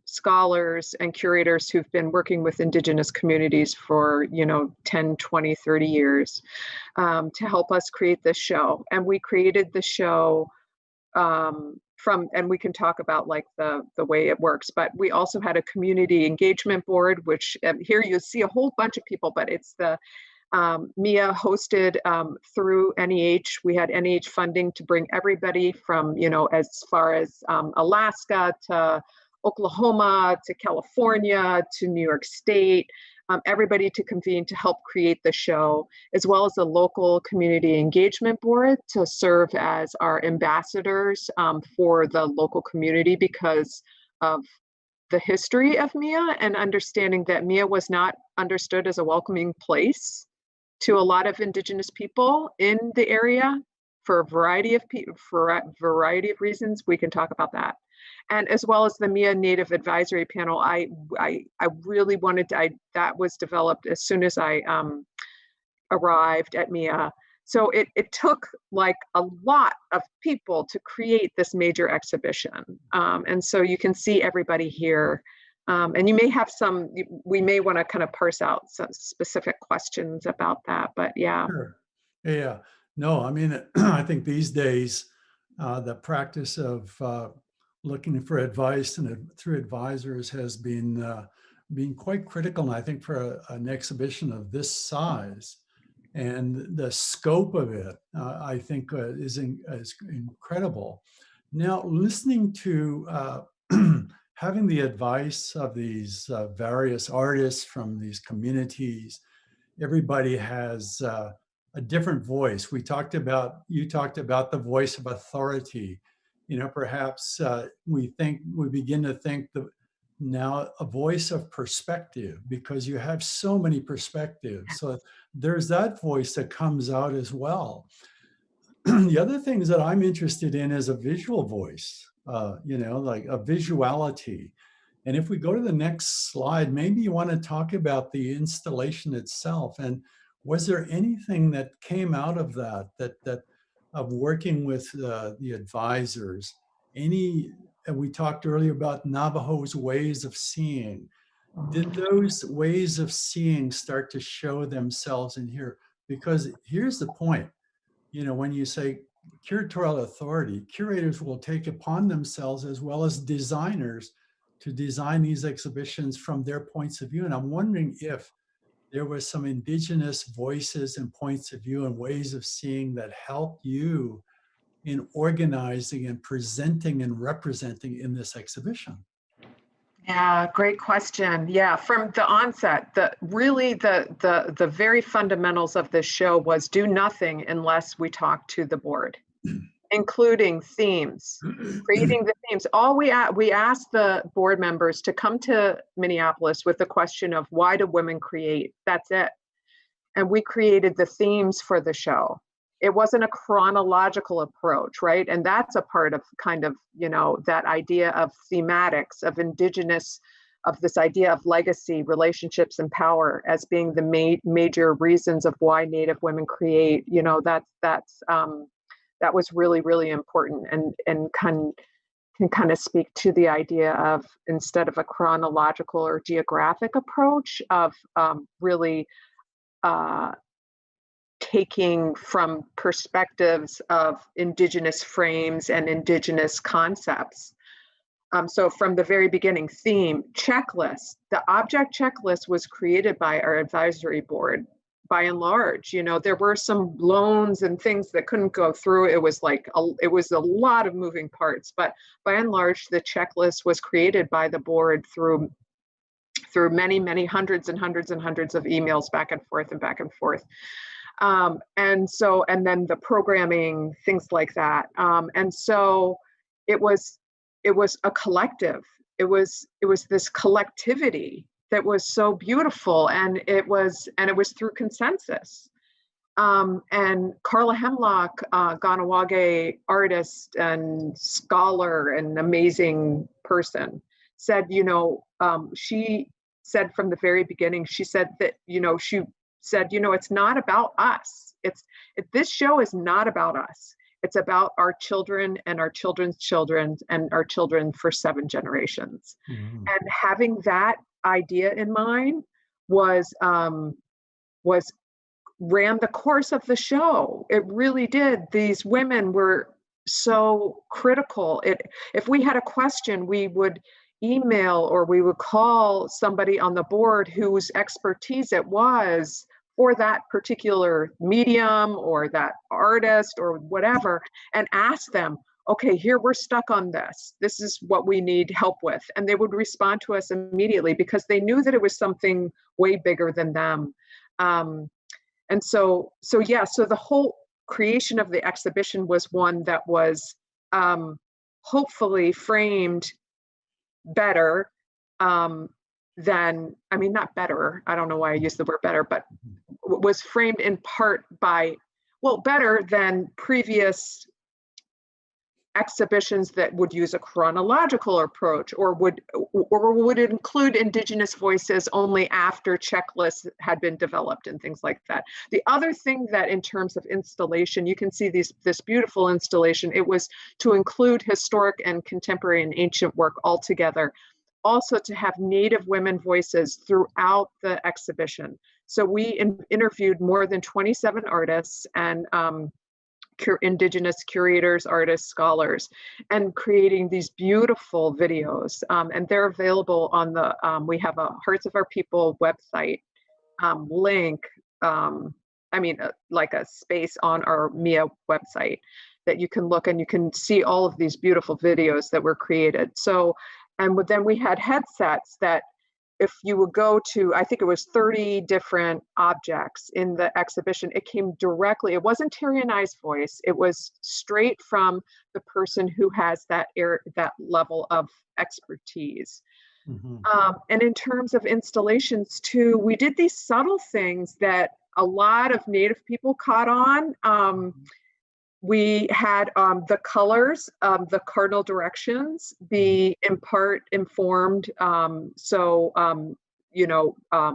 S3: scholars and curators who've been working with Indigenous communities for, 10, 20, 30 years to help us create this show. And we created the show and we can talk about like the way it works, but we also had a community engagement board, which here you see a whole bunch of people, but it's the MIA hosted through NEH. We had NEH funding to bring everybody from, as far as Alaska to Oklahoma to California to New York State, everybody to convene to help create the show, as well as a local community engagement board to serve as our ambassadors for the local community because of the history of MIA and understanding that MIA was not understood as a welcoming place to a lot of Indigenous people in the area for a variety of reasons. We can talk about that. And as well as the MIA Native Advisory Panel, I really wanted to, that was developed as soon as I arrived at MIA. So it took like a lot of people to create this major exhibition. And so you can see everybody here. And you may have we may want to kind of parse out some specific questions about that, but yeah.
S1: Sure. Yeah. No, I mean, I think these days, the practice of looking for advice and through advisors has been quite critical. And I think for an exhibition of this size and the scope of it, I think is incredible. Now, listening to having the advice of these various artists from these communities, everybody has a different voice. You talked about the voice of authority. You know, perhaps we begin to think now a voice of perspective, because you have so many perspectives. So there's that voice that comes out as well. The other things that I'm interested in is a visual voice, you know, like a visuality. And if we go to the next slide, maybe you want to talk about the installation itself. And was there anything that came out of that of working with the advisors? We talked earlier about Navajo's ways of seeing. Did those ways of seeing start to show themselves in here? Because here's the point. You know, when you say curatorial authority, curators will take upon themselves, as well as designers, to design these exhibitions from their points of view. And I'm wondering if there were some Indigenous voices and points of view and ways of seeing that helped you in organizing and presenting and representing in this exhibition.
S3: Yeah, great question. Yeah, from the onset, the very fundamentals of this show was do nothing unless we talk to the board, including themes, creating the themes. We asked the board members to come to Minneapolis with the question of why do women create? That's it. And we created the themes for the show. It wasn't a chronological approach, right? And that's a part of kind of, you know, that idea of thematics, of Indigenous, of this idea of legacy, relationships, and power as being the major reasons of why Native women create. You know, that was really, really important, and can kind of speak to the idea of, instead of a chronological or geographic approach, of really taking from perspectives of Indigenous frames and Indigenous concepts. So from the very beginning, theme, checklist, the object checklist was created by our advisory board. By and large, you know, there were some loans and things that couldn't go through. It was like, it was a lot of moving parts, but by and large, the checklist was created by the board through many, many hundreds and hundreds and hundreds of emails back and forth and back and forth. And then the programming, things like that. And so it was a collective. It was this collectivity that was so beautiful, and it was through consensus. And Carla Hemlock, Ganawage artist and scholar and amazing person, said, you know, she said from the very beginning, she said that, you know, it's not about us. This show is not about us. It's about our children and our children's children and our children for 7 generations. Mm-hmm. And having that idea in mind ran the course of the show. It really did. These women were so critical. If we had a question, we would email or we would call somebody on the board whose expertise it was for that particular medium or that artist or whatever, and ask them, okay, here we're stuck on this. This is what we need help with. And they would respond to us immediately because they knew that it was something way bigger than them. And so the whole creation of the exhibition was one that was hopefully framed better not better, I don't know why I used the word better, but was framed in part by well, better than previous exhibitions that would use a chronological approach, or would include Indigenous voices only after checklists had been developed and things like that. The other thing that, in terms of installation, you can see this beautiful installation, it was to include historic and contemporary and ancient work all together. Also to have Native women voices throughout the exhibition. So we interviewed more than 27 artists and Indigenous curators, artists, scholars, and creating these beautiful videos. And they're available on the, we have a Hearts of Our People website link, like a space on our MIA website that you can look and you can see all of these beautiful videos that were created. So, and then we had headsets that if you would go to, I think it was 30 different objects in the exhibition, it came directly, it wasn't Terry and I's voice, it was straight from the person who has that level of expertise.
S1: Mm-hmm.
S3: And in terms of installations too, we did these subtle things that a lot of Native people caught on. We had the colors of the cardinal directions be in part informed.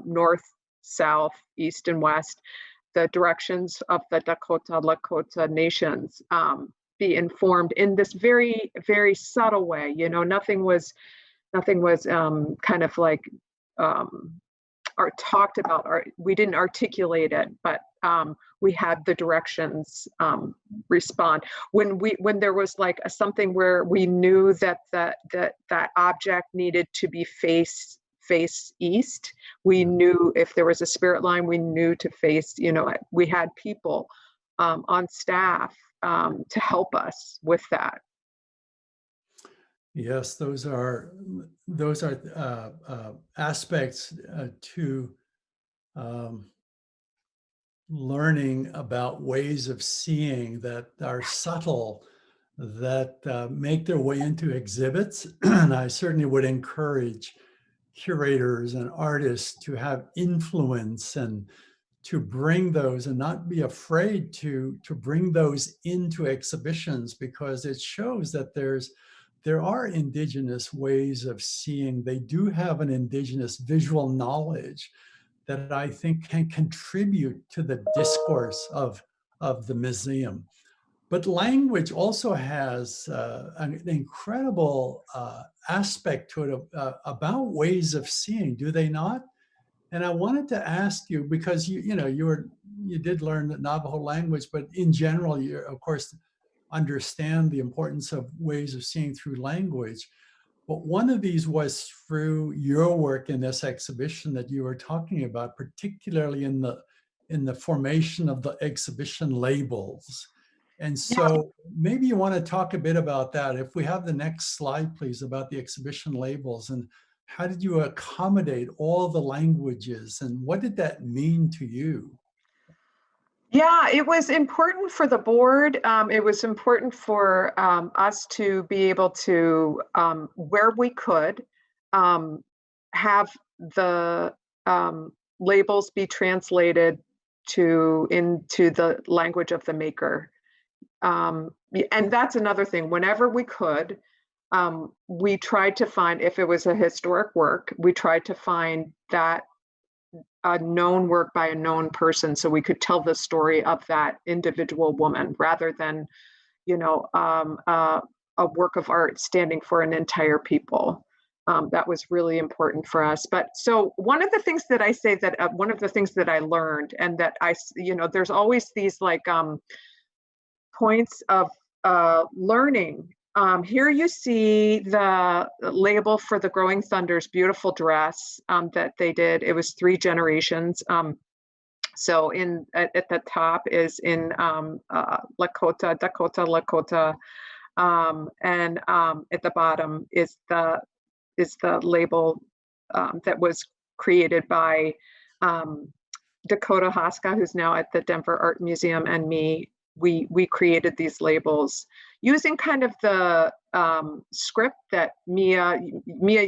S3: North, south, east, and west, the directions of the Dakota, Lakota nations be informed in this very, very subtle way. You know, nothing was kind of like talked about, or we didn't articulate it, but we had the directions respond. When there was like something where we knew that that object needed to be face east, we knew if there was a spirit line, we knew to face, we had people on staff to help us with that.
S1: Yes, those are aspects to learning about ways of seeing that are subtle, that make their way into exhibits. And I certainly would encourage curators and artists to have influence and to bring those, and not be afraid to bring those into exhibitions, because it shows that there are Indigenous ways of seeing. They do have an Indigenous visual knowledge that I think can contribute to the discourse of the museum. But language also has an incredible aspect to it about ways of seeing, do they not? And I wanted to ask you, because you did learn the Navajo language, but in general, you of course understand the importance of ways of seeing through language. But one of these was through your work in this exhibition that you were talking about, particularly in the formation of the exhibition labels. And so maybe you want to talk a bit about that. If we have the next slide, please, about the exhibition labels, and how did you accommodate all the languages, and what did that mean to you?
S3: Yeah, it was important for the board. It was important for us to be able to, where we could, have the labels be translated into the language of the maker. And that's another thing. Whenever we could, we tried to find, if it was a historic work, we tried to find that a known work by a known person, so we could tell the story of that individual woman rather than, a work of art standing for an entire people. That was really important for us. But so one of the things that I say that one of the things that I learned, and that there's always these like points of learning. Here you see the label for the Growing Thunder's beautiful dress that they did. It was 3 generations. So at the top is in Lakota, Dakota, Lakota, and at the bottom is the label that was created by Dakota Haska, who's now at the Denver Art Museum, and me. We created these labels using kind of the script that Mia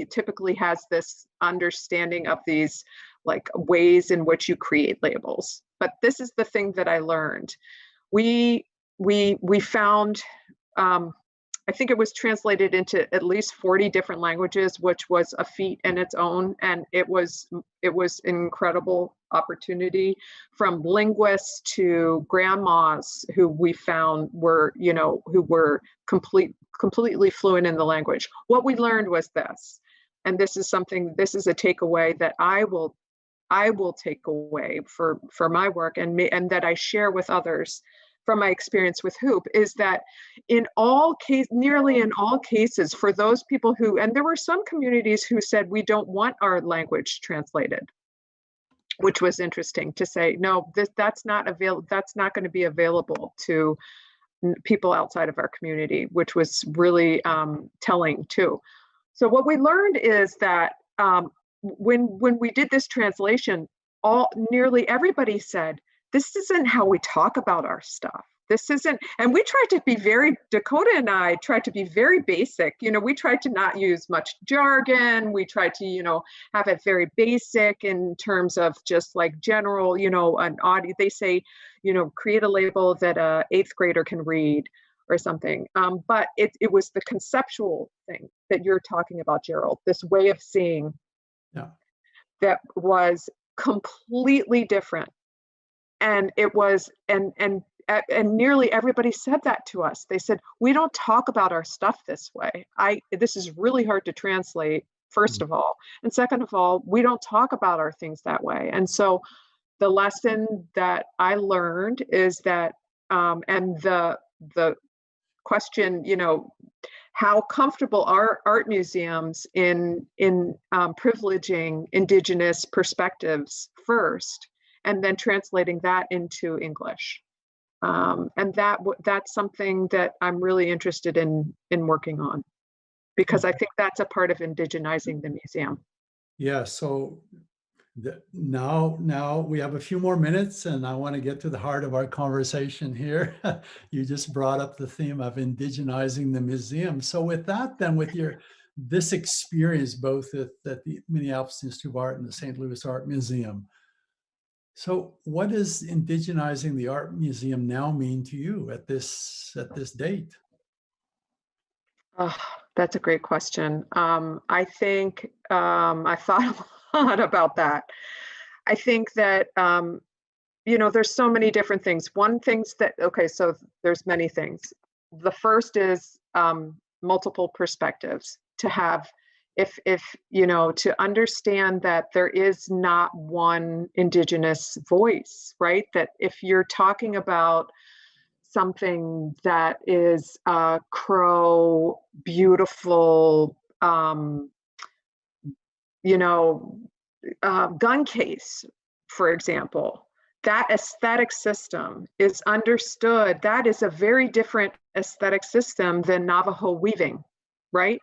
S3: typically has this understanding of these like ways in which you create labels. But this is the thing that I learned. we found, I think it was translated into at least 40 different languages, which was a feat in its own. And it was an incredible opportunity, from linguists to grandmas who we found were, who were completely fluent in the language. What we learned was this, and this is a takeaway that I will take away for my work, and that I share with others from my experience with Hoop, is that nearly in all cases, for those people who, and there were some communities who said, we don't want our language translated, which was interesting to say, no, that's not going to be available to people outside of our community, which was really telling too. So what we learned is that when we did this translation, nearly everybody said, this isn't how we talk about our stuff. This isn't, and we tried to be Dakota and I tried to be very basic. We tried to not use much jargon. We tried to, have it very basic in terms of just like general, an audio. They say, create a label that a 8th grader can read or something. But it was the conceptual thing that you're talking about, Gerald, this way of seeing that was completely different. And it was, and nearly everybody said that to us. They said, we don't talk about our stuff this way. This is really hard to translate, first of all. And second of all, we don't talk about our things that way. And so the lesson that I learned is that, and the question, how comfortable are art museums in privileging Indigenous perspectives first, and then translating that into English. And that's something that I'm really interested in working on, because I think that's a part of indigenizing the museum.
S1: Yeah, so now we have a few more minutes, and I want to get to the heart of our conversation here. You just brought up the theme of indigenizing the museum. So with that, then, with this experience, both at the Minneapolis Institute of Art and the St. Louis Art Museum, so what does indigenizing the art museum now mean to you at this date?
S3: Oh, that's a great question. I think I thought a lot about that. I think that, there's so many different things. So there's many things. The first is multiple perspectives, to have, to understand that there is not one Indigenous voice, right? That if you're talking about something that is a Crow, beautiful, gun case, for example, that aesthetic system is understood. That is a very different aesthetic system than Navajo weaving, right?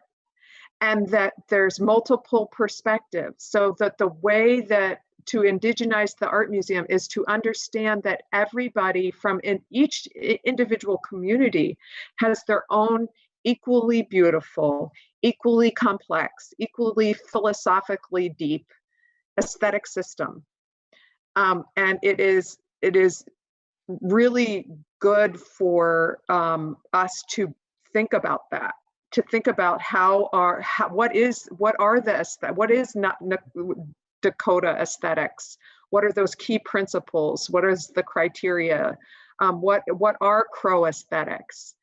S3: And that there's multiple perspectives. So that the way that to indigenize the art museum is to understand that everybody from each individual community has their own equally beautiful, equally complex, equally philosophically deep aesthetic system. And it is really good for us to think about that. To think about what is not Dakota aesthetics? What are those key principles? What is the criteria? What are Crow aesthetics?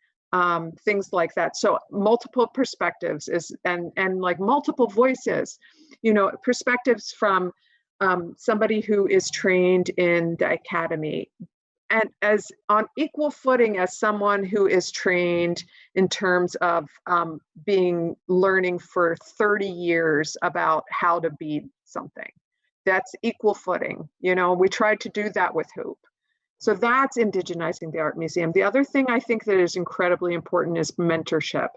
S3: Things like that. So multiple perspectives and like multiple voices, perspectives from somebody who is trained in the academy, and as on equal footing as someone who is trained in terms of learning for 30 years about how to bead something. That's equal footing. We tried to do that with Hoop. So that's indigenizing the art museum. The other thing I think that is incredibly important is mentorship.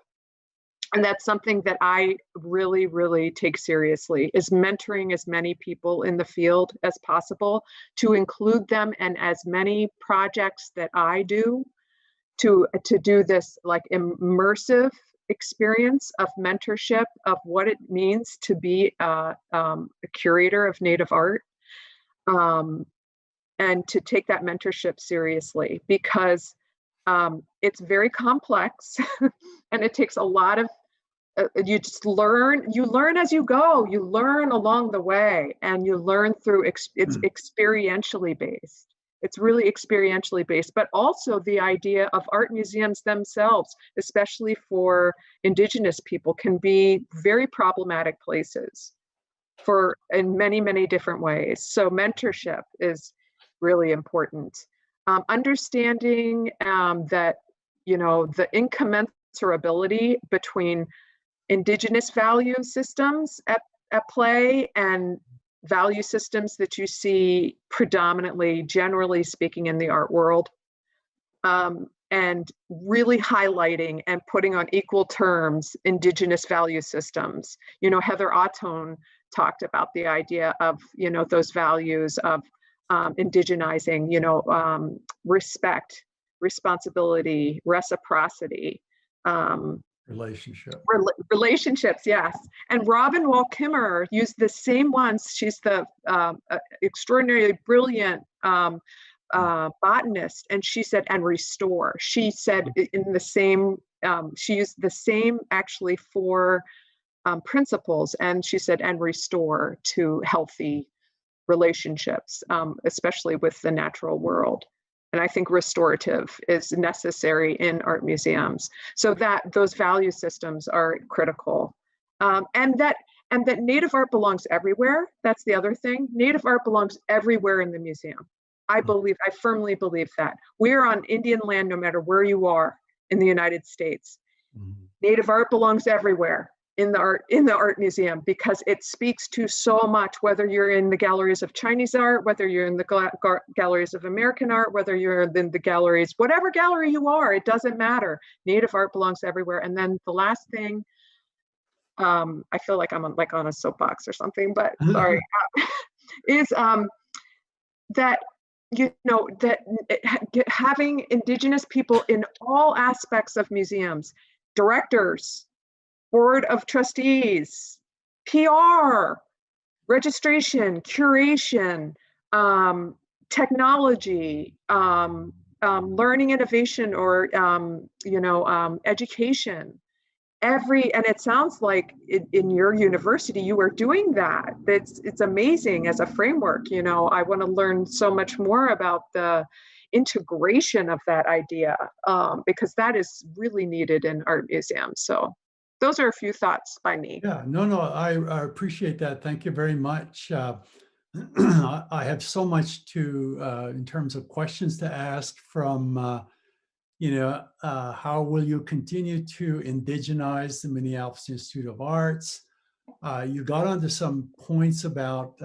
S3: And that's something that I really, really take seriously, is mentoring as many people in the field as possible, to include them in as many projects that I do, to do this like immersive experience of mentorship, of what it means to be a curator of Native art. And and to take that mentorship seriously, because it's very complex and it takes a lot of, you learn as you go, you learn along the way, and you learn through, it's experientially based. It's really experientially based, but also the idea of art museums themselves, especially for Indigenous people, can be very problematic places in many, many different ways. So mentorship is really important. Understanding that, the incommensurability between Indigenous value systems at play and value systems that you see predominantly, generally speaking, in the art world, and really highlighting and putting on equal terms Indigenous value systems. Heather Ahtone talked about the idea of, those values of indigenizing, respect, responsibility, reciprocity, relationships, yes. And Robin Wall Kimmerer used the same ones. She's the extraordinarily brilliant botanist, and she said, and restore. She said in the same, she used the same actually for principles, and she said, and restore to healthy relationships, especially with the natural world. And I think restorative is necessary in art museums. So that those value systems are critical. And that Native art belongs everywhere. That's the other thing. Native art belongs everywhere in the museum. I firmly believe that. We're on Indian land no matter where you are in the United States. Native art belongs everywhere in the art museum, because it speaks to so much, whether you're in the galleries of Chinese art, whether you're in the galleries of American art, whether you're in the galleries, whatever gallery you are, it doesn't matter. Native art belongs everywhere. And then the last thing, I feel like I'm on a soapbox or something, but sorry, is that, having Indigenous people in all aspects of museums, directors, board of trustees, PR, registration, curation, technology, learning innovation, or education. And it sounds like in your university you are doing that. It's amazing as a framework. I want to learn so much more about the integration of that idea, because that is really needed in art museums. So those are a few thoughts by me.
S1: Yeah, no, I appreciate that. Thank you very much. I have so much in terms of questions to ask from, how will you continue to indigenize the Minneapolis Institute of Arts? You got onto some points about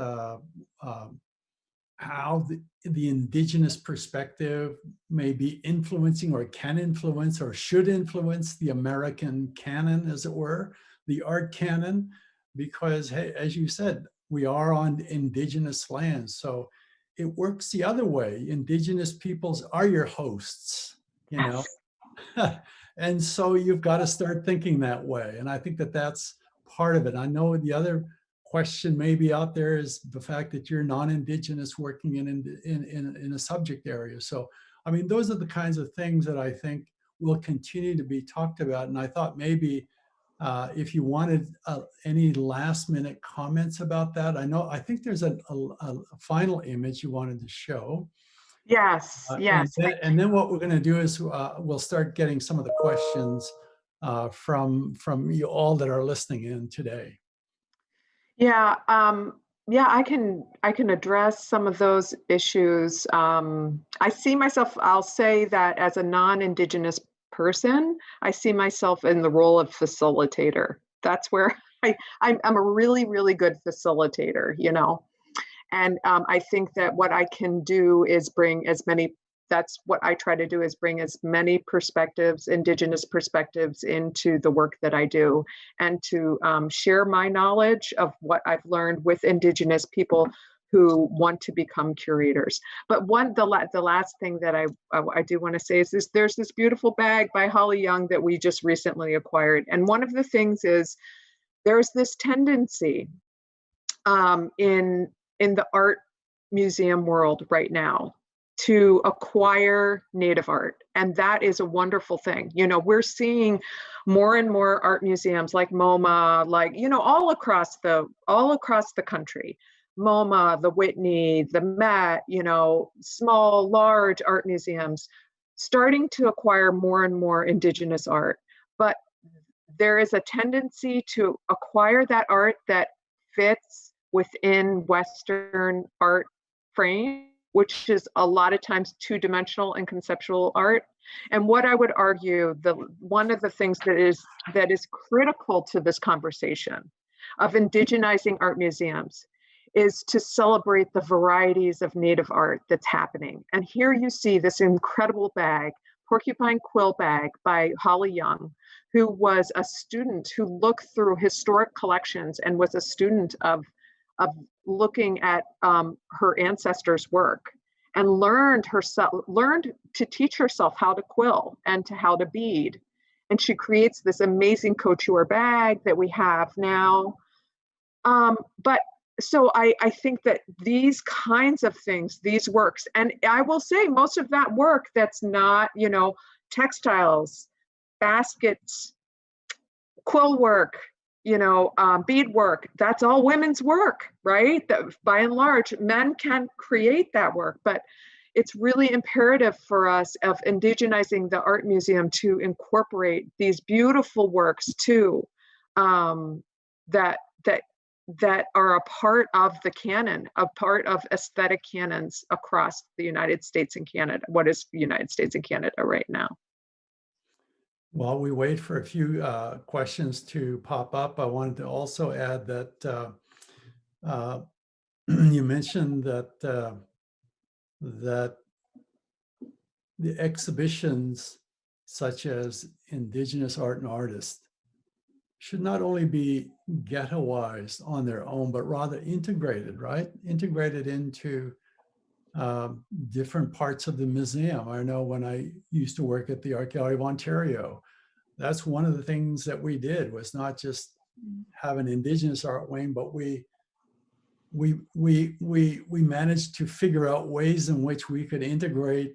S1: how the Indigenous perspective may be influencing, or can influence, or should influence the American canon, as it were, the art canon, because, hey, as you said, we are on Indigenous lands. So it works the other way. Indigenous peoples are your hosts, and so you've got to start thinking that way. And I think that that's part of it. I know the other question maybe out there is the fact that you're non-Indigenous working in a subject area. So, I mean, those are the kinds of things that I think will continue to be talked about. And I thought maybe if you wanted any last minute comments about that, I think there's a final image you wanted to show.
S3: Yes, yes.
S1: And then what we're going to do is we'll start getting some of the questions from you all that are listening in today.
S3: Yeah, I can address some of those issues. I see myself, I'll say that as a non-Indigenous person, I see myself in the role of facilitator. That's where I'm a really, really good facilitator, And I think that what I can do is that's what I try to do, is bring as many perspectives, Indigenous perspectives, into the work that I do, and to share my knowledge of what I've learned with Indigenous people who want to become curators. But the last thing that I do want to say is this: there's this beautiful bag by Holly Young that we just recently acquired. And one of the things is there's this tendency in the art museum world right now to acquire Native art. And that is a wonderful thing. You know, we're seeing more and more art museums like MoMA, like, you know, all across the country. MoMA, the Whitney, the Met, you know, small, large art museums starting to acquire more and more Indigenous art. But there is a tendency to acquire that art that fits within Western art frame, which is a lot of times two-dimensional and conceptual art. And what I would argue, one of the things that is critical to this conversation of indigenizing art museums is to celebrate the varieties of Native art that's happening. And here you see this incredible bag, Porcupine Quill Bag by Holly Young, who was a student who looked through historic collections and was a student of looking at her ancestors' work and learned to teach herself how to quill and to how to bead. And she creates this amazing couture bag that we have now. But so I think that these kinds of things, these works, and I will say most of that work that's not, you know, textiles, baskets, quill work, you know, bead work, that's all women's work, right? That by and large, men can create that work, but it's really imperative for us of indigenizing the art museum to incorporate these beautiful works too, that are a part of the canon, a part of aesthetic canons across the United States and Canada. What is the United States and Canada right now?
S1: While we wait for a few questions to pop up, I wanted to also add that you mentioned that that the exhibitions such as Indigenous art and artists should not only be ghettoized on their own, but rather integrated, right? Integrated into different parts of the museum. I know when I used to work at the Art Gallery of Ontario, that's one of the things that we did, was not just have an Indigenous art wing, but we managed to figure out ways in which we could integrate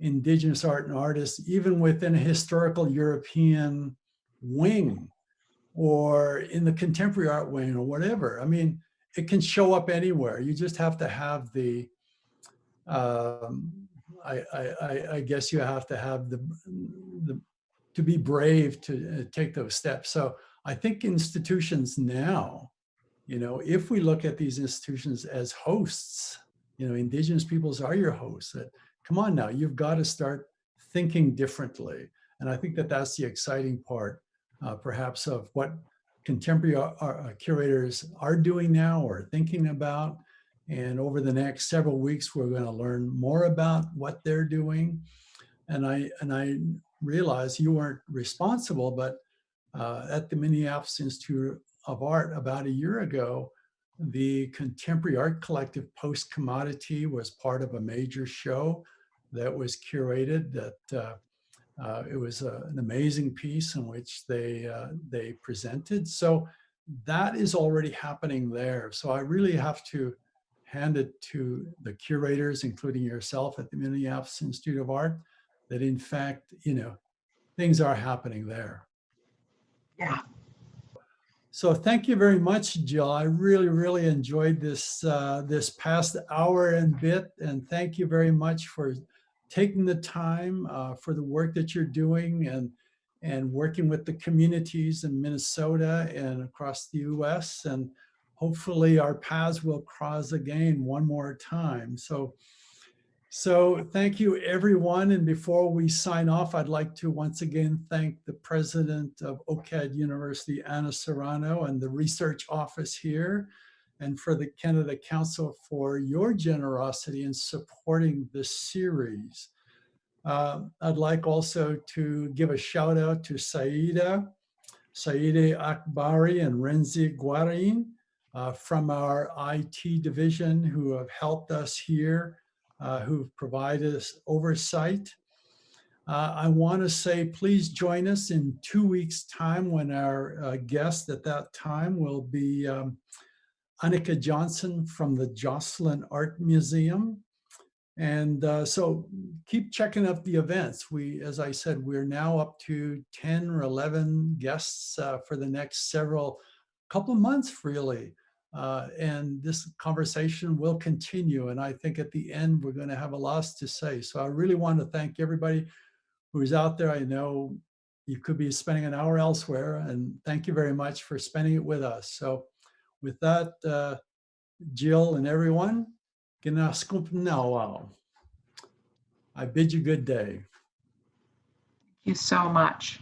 S1: Indigenous art and artists even within a historical European wing, or in the contemporary art wing, or whatever. I mean, it can show up anywhere. You just have to have the, I guess you have to have to be brave to take those steps. So I think institutions now, you know, if we look at these institutions as hosts, you know, Indigenous peoples are your hosts. That, come on now, you've got to start thinking differently. And I think that that's the exciting part, perhaps, of what contemporary curators are doing now or thinking about. And over the next several weeks, we're going to learn more about what they're doing. And I realize you weren't responsible, but at the Minneapolis Institute of Art about a year ago, the Contemporary Art Collective Post Commodity was part of a major show that was curated. That it was an amazing piece in which they presented. So that is already happening there. So I really have to hand it to the curators, including yourself at the Minneapolis Institute of Art, that in fact, you know, things are happening there.
S3: Yeah.
S1: So thank you very much, Jill. I really enjoyed this this past hour and bit, and thank you very much for taking the time for the work that you're doing and working with the communities in Minnesota and across the U.S. And hopefully our paths will cross again one more time. So thank you, everyone. And before we sign off, I'd like to once again thank the president of OCADU University, Ana Serrano, and the research office here, and for the Canada Council for your generosity in supporting this series. I'd like also to give a shout out to Saide Akbari and Renzi Guarin from our IT division, who have helped us here, who've provided us oversight. I want to say, please join us in 2 weeks' time when our guest at that time will be Annika Johnson from the Jocelyn Art Museum. And so keep checking up the events. As I said, we're now up to 10 or 11 guests for the next couple of months, really. And this conversation will continue. And I think at the end, we're going to have a lot to say. So I really want to thank everybody who's out there. I know you could be spending an hour elsewhere, and thank you very much for spending it with us. So with that, Jill and everyone, I bid you good day.
S3: Thank you so much.